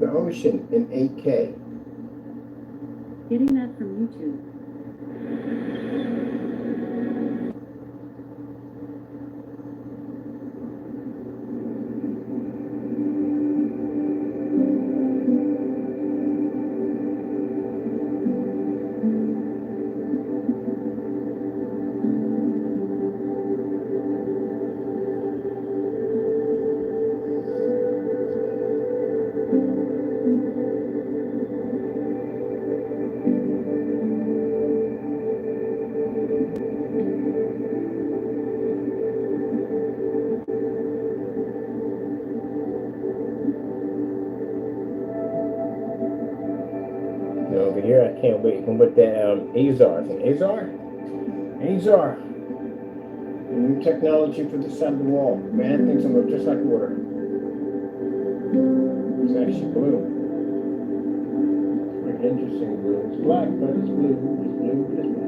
the ocean in 8K. Getting that from YouTube. over here. I can't wait. And with that azure. Is it azure? Azure. New technology for the side of the wall. Man, things look just like water. It's actually blue. Pretty interesting blue. It's black, but it's blue. It's blue, but it's black.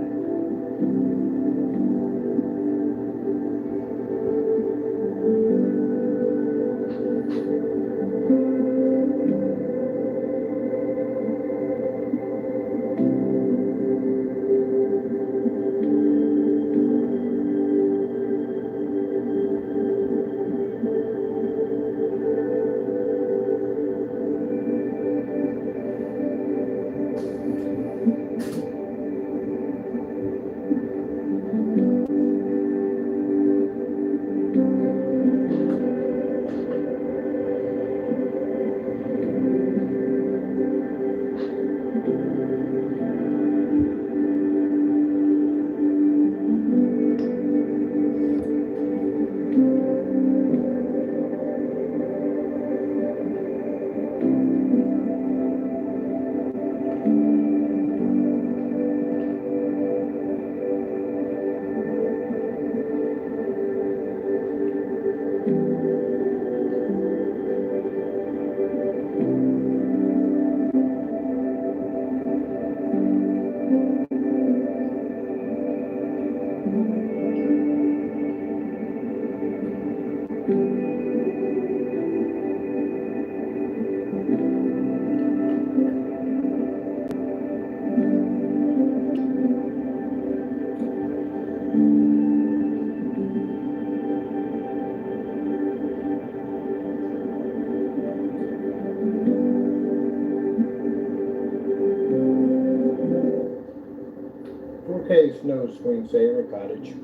Okay, snow screensaver cottage.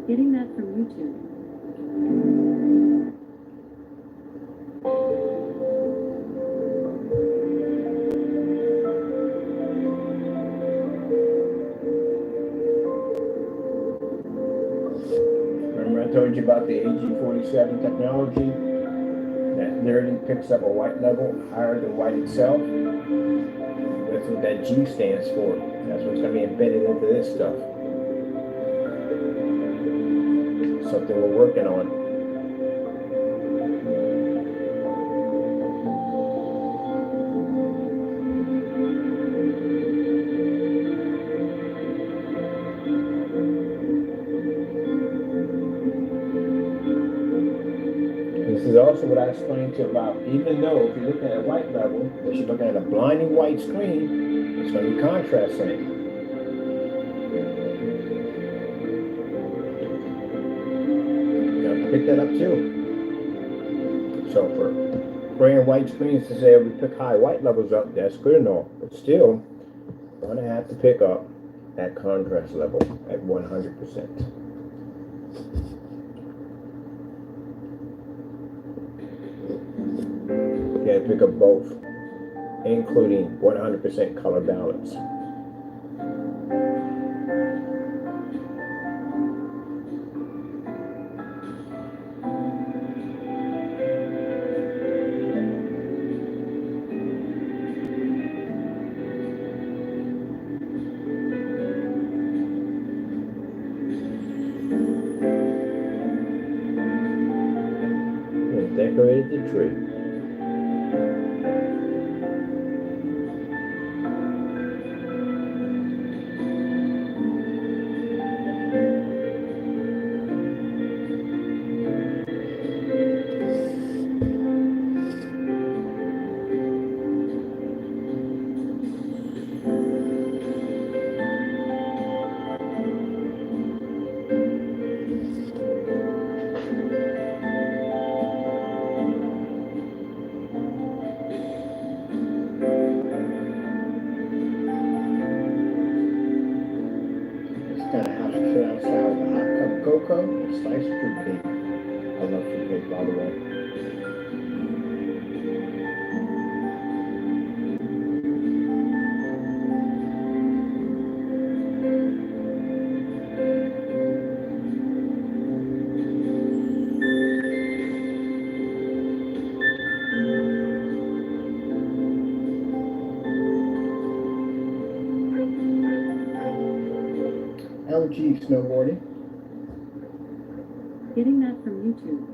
Getting that from YouTube. Remember I told you about the AG47 technology that literally picks up a white level higher than white itself? That's what that G stands for. That's what's going to be embedded into this stuff. Something we're working on. This is also what I explained to you about, even though if you're looking at a white level, if you're looking at a blinding white screen, it's going to be contrast in it. You have to pick that up too. So for gray and white screens to say we pick high white levels up, that's good and all, but still, you're going to have to pick up that contrast level at 100%. You have to pick up both, including 100% color balance. And decorated the tree. Kind of house sit outside with a hot cup of cocoa and a slice of fruit cake. I love fruit cake, by the way. cheap snowboarding. Getting that from YouTube.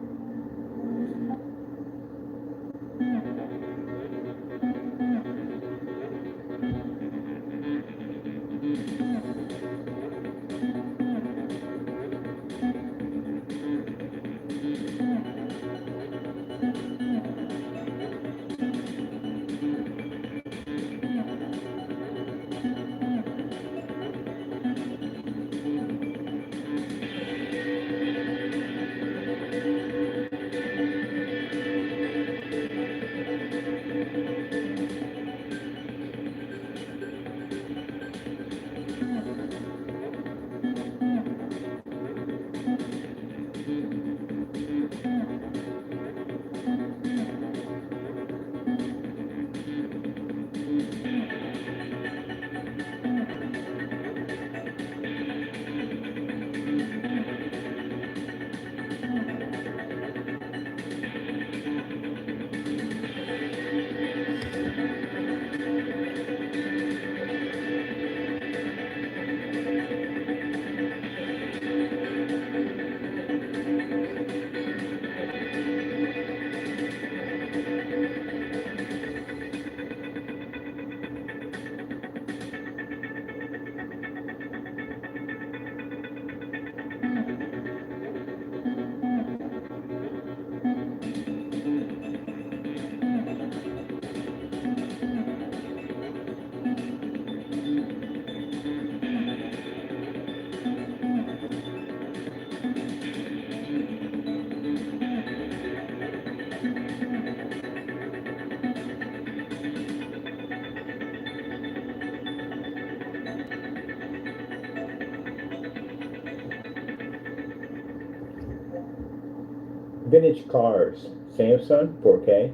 Vintage cars. Samsung, 4K.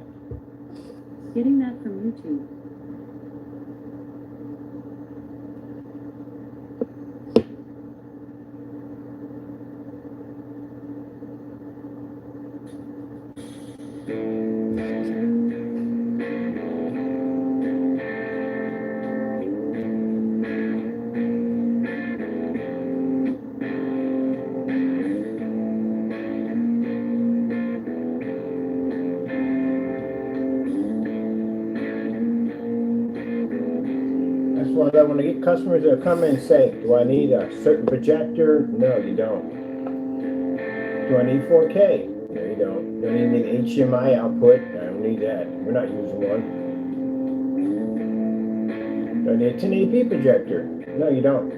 Getting that from YouTube. That's why I want to get customers that come in and say, do I need a certain projector? No, you don't. Do I need 4K? No, you don't. Do I need an HDMI output? I don't need that. We're not using one. Do I need a 1080p projector? No, you don't.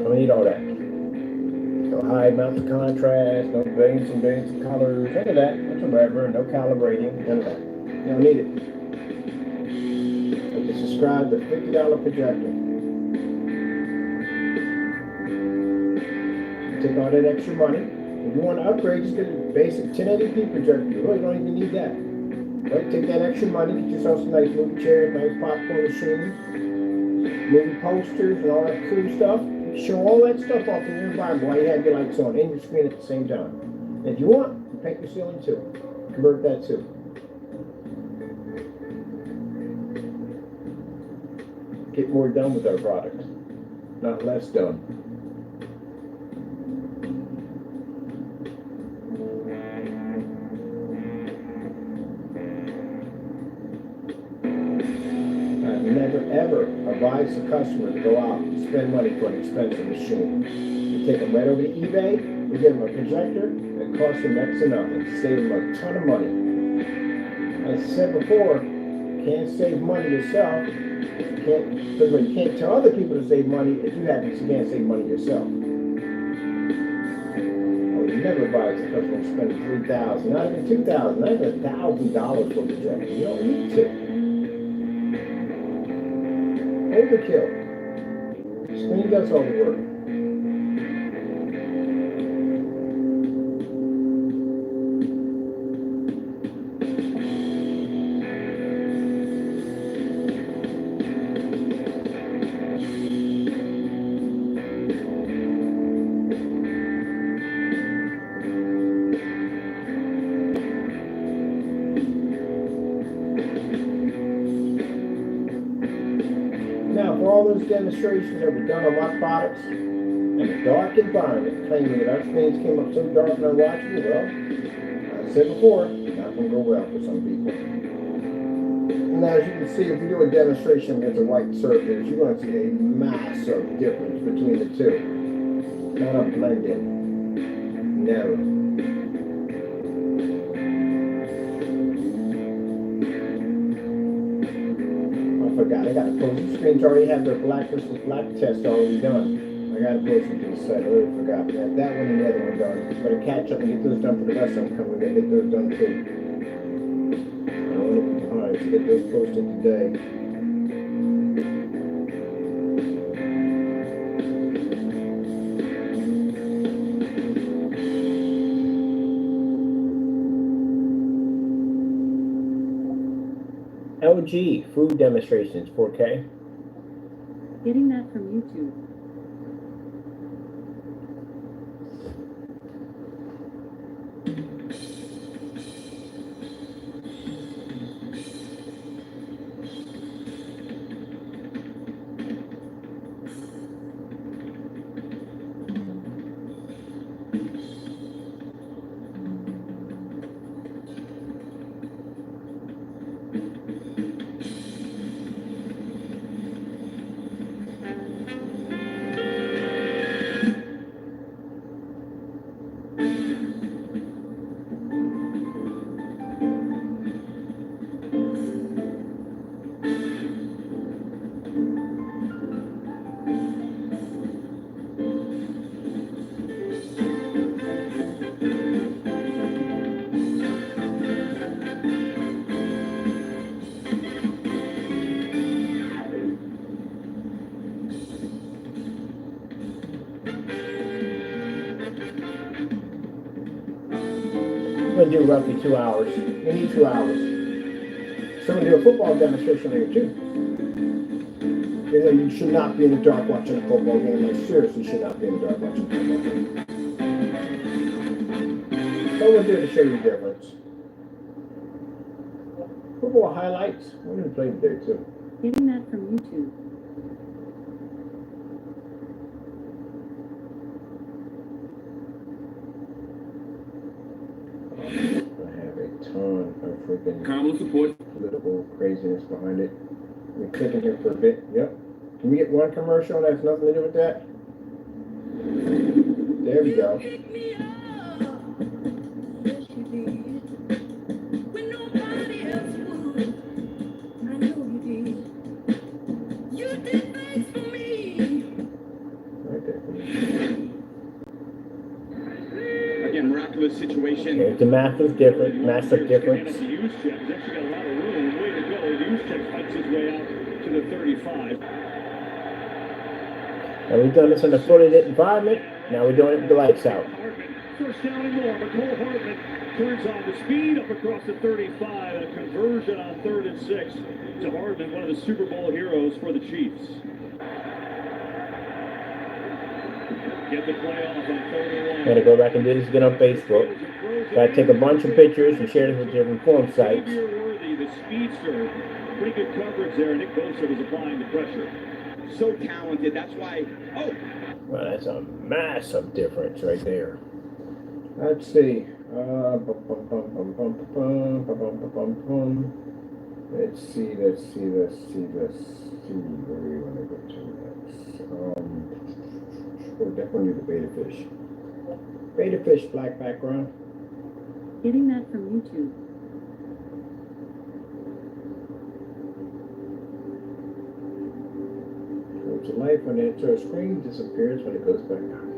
I don't need all that. No high amounts of contrast, no billions and billions of colors, none of that whatsoever, no calibrating, none of that. You don't need it. I just described a $50 projector. Take all that extra money. If you want to upgrade, just get a basic 1080p projector. You really don't even need that. Right? Take that extra money, get yourself some nice movie chairs, nice popcorn machines, movie posters, and all that cool stuff. Show all that stuff off in your environment while you have your lights on and your screen at the same time. And if you want, you paint your ceiling too. Convert that too. Get more done with our products, not less done. I've never ever advised the customer to go out and spend money for an expensive machine. You take them right over to eBay, you give them a projector that costs them next to nothing, save them a ton of money. As I said before, you can't save money yourself. Because you can't tell other people to save money if you can't save money yourself. I would never advise a customer to spend $3,000, not even $2,000, not even $1,000 for a projector. You don't need to. Overkill. Screen does all the work. Now, for all all those demonstrations that were done on my products in a dark environment, claiming that our screens came up so dark and unwatchable, well, I said before, not going to go well for some people. And as you can see, if we do a demonstration against a white surface, you're going to see a massive difference between the two. Not a blending. No. I forgot. I got to post. The screens already have their black versus black test already done. I got to post it to the site. I already forgot. We got that one and the other one done. Better catch up and get those done for the rest of them coming. We got to get those done too. I want to be behind to get those posted today. LG food demonstrations 4K. Getting that from YouTube. I'm going to do roughly 2 hours. We need 2 hours. So I'm going to do a football demonstration later too. You know, you should not be in the dark watching a football game. Like, seriously, should not be in the dark watching a football game. So we'll do to show you the difference. Football highlights. We're going to play today too. Getting that from YouTube. I have a ton of freaking Carmel support. political craziness behind it. We're clicking here for a bit. Yep. Can we get one commercial that has nothing to do with that? There we go. Again, miraculous situation. There's a massive difference. Massive difference. Hughes check. He's actually got a lot of room. Way to go. Hughes check fights his way out to the 35. And we've done this in a flooded environment. Now we're doing it with the lights out. Hartman, first down and more. McCole Hartman turns on the speed up across the 35. A conversion on 3rd and 6 to Hartman, one of the Super Bowl heroes for the Chiefs. Get the play off on 3rd and 1. Gotta go back and do this again on Facebook. Gotta take a bunch of pictures and share this with different forum sites. Worthy, the speedster. Pretty good coverage there. Nick Bosa was applying the pressure. So talented. That's why. Oh! Well, that's a massive difference right there. Let's see. Let's see. Where do we want to go to next? We'll definitely do the beta fish. Beta fish, black background. Getting that from YouTube. Goes to life when it enters screen, disappears when it goes back down.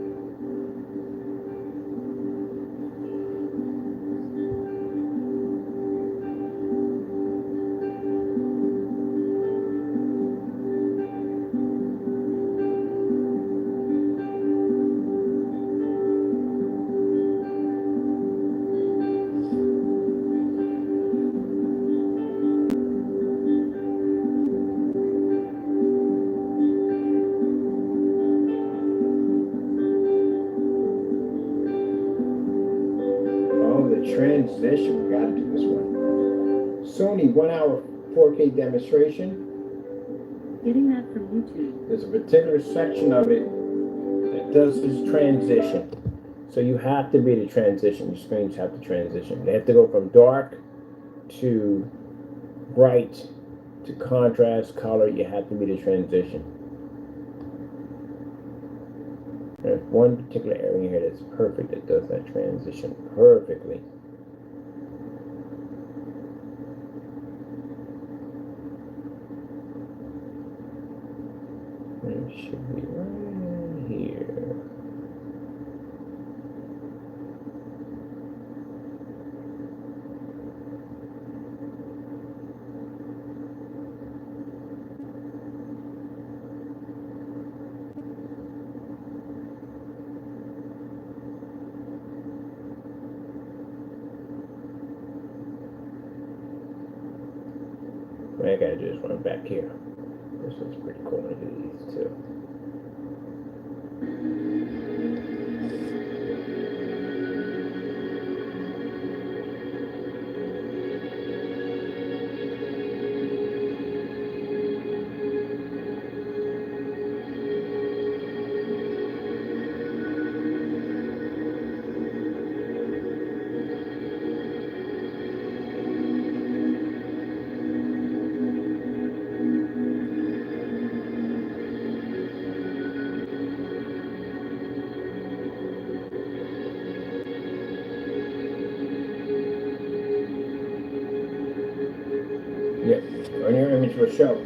Transition, we gotta do this one. Sony 1 hour 4K demonstration. Getting that from YouTube. There's a particular section of it that does this transition. So you have to be the transition. Your screens have to transition. They have to go from dark to bright to contrast color. You have to be the transition. There's one particular area here that's perfect that does that transition perfectly. It should be right here. What I gotta do is run back here. This one's pretty cool to do these too. Yep, on your image will show.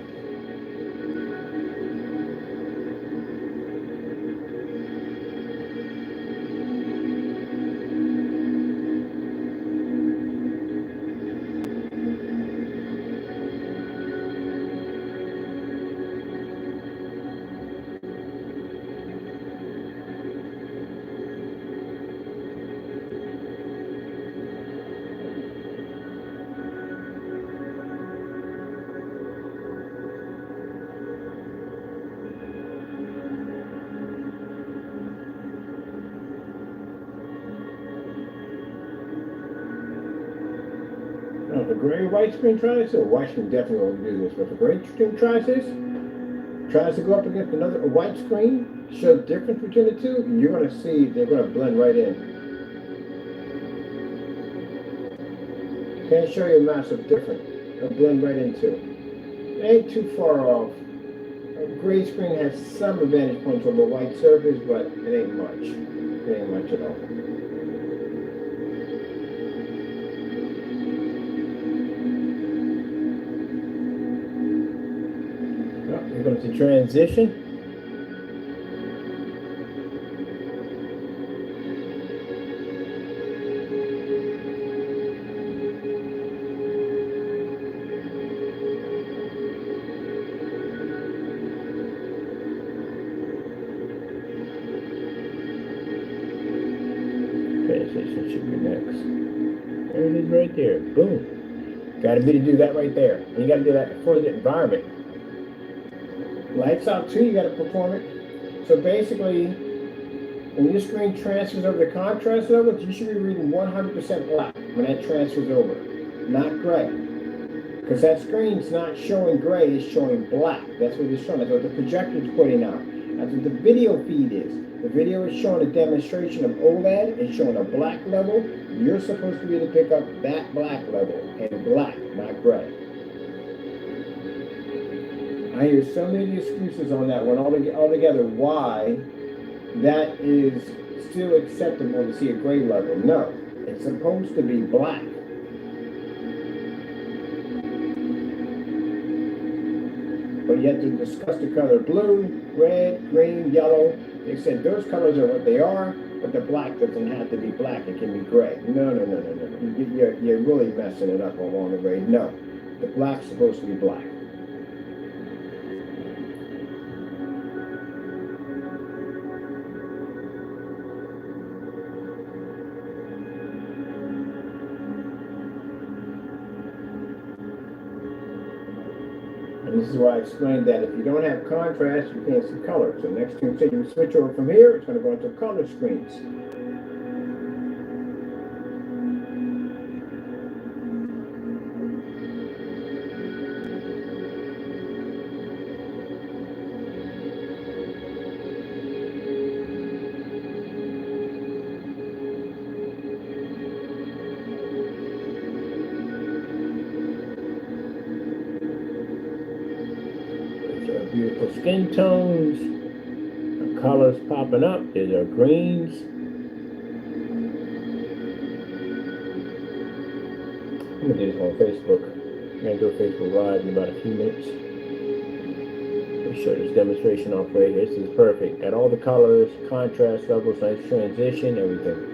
Now, if a gray white screen tries this, or white screen definitely won't do this, but if a gray screen tries this, tries to go up against another white screen, show the difference between the two, you're going to see they're going to blend right in. Can't show you a massive difference. They'll blend right into it. It ain't too far off. A gray screen has some advantage points over a white surface, but it ain't much. It ain't much at all. We're going to transition. Transition should be next. There it is right there. Boom. Got to be to do that right there. And you got to do that before the environment. Lights out too, you got to perform it. So basically, when your screen transfers over the contrast level, you should be reading 100% black when that transfers over, not gray. Because that screen's not showing gray, it's showing black. That's what it's showing. That's what the projector's putting out. That's what the video feed is. The video is showing a demonstration of OLED. It's showing a black level. You're supposed to be able to pick up that black level and black, not gray. I hear so many excuses on that one altogether why that is still acceptable to see a gray level. No, it's supposed to be black. But you have to discuss the color blue, red, green, yellow. They said those colors are what they are, but the black doesn't have to be black. It can be gray. No. You're really messing it up along the way. No, the black's supposed to be black. And this is why I explained that if you don't have contrast, you can't see color. So next time you switch over from here, it's going to go into color screens. beautiful skin tones. Our colors popping up. There's our greens. I'm gonna do this on Facebook. I'm gonna do a Facebook Live in about a few minutes. Let's show this demonstration off right here. This is perfect. Got all the colors, contrast levels, nice transition, everything.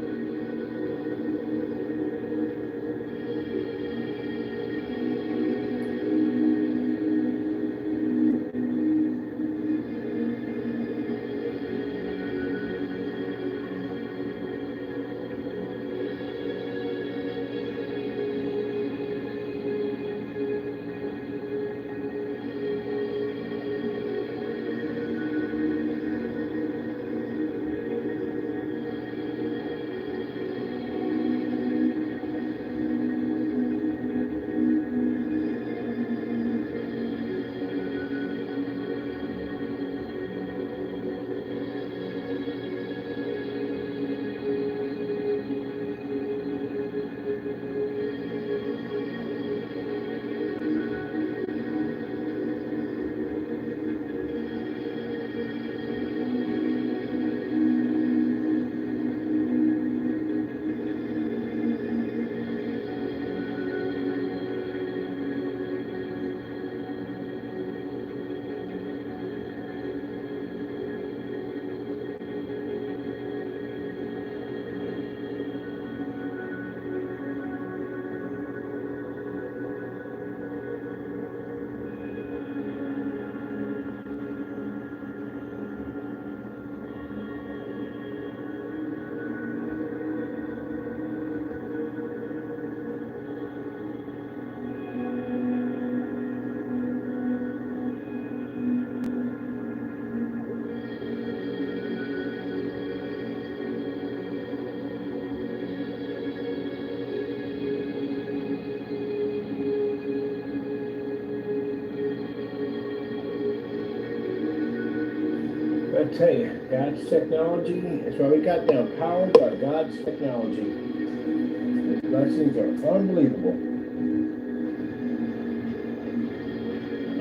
I tell you, God's technology, that's why we got down, powered by God's technology. The blessings are unbelievable.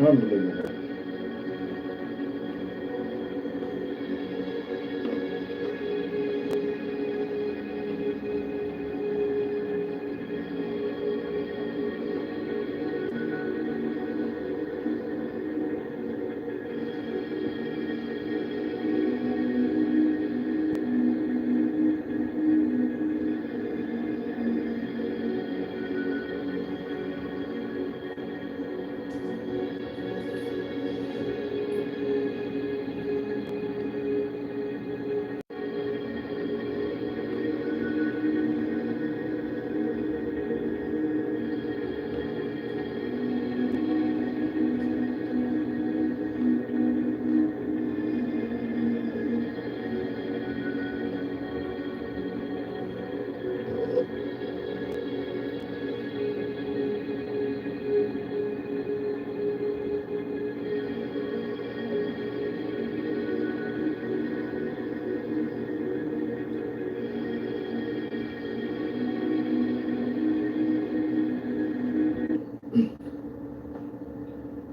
Unbelievable.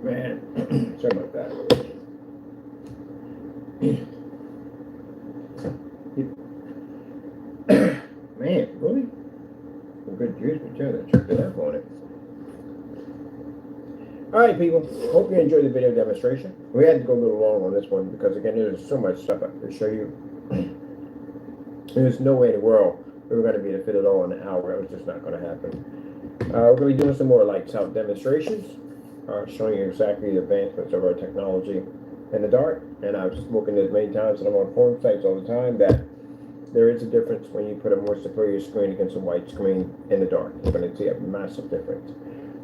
Man, sorry about that. Man, really? Some good juice, but yeah, that chocolate up on it. Alright people, hope you enjoyed the video demonstration. We had to go a little long on this one because again there's so much stuff I could show you. There's no way in the world we were going to be able to fit it all in an hour. It was just not going to happen. We're going to be doing some more lights out demonstrations, showing you exactly the advancements of our technology in the dark. And I've spoken as many times and I'm on forum sites all the time that there is a difference when you put a more superior screen against a white screen in the dark. You're going to see a massive difference.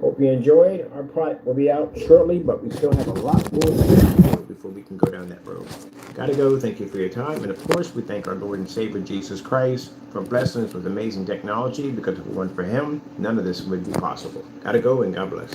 Hope you enjoyed. Our product will be out shortly, but we still have a lot more before we can go down that road. Gotta go. Thank you for your time. And of course, we thank our Lord and Savior Jesus Christ for blessing us with amazing technology, because if it weren't for him, none of this would be possible. Gotta go, and God bless.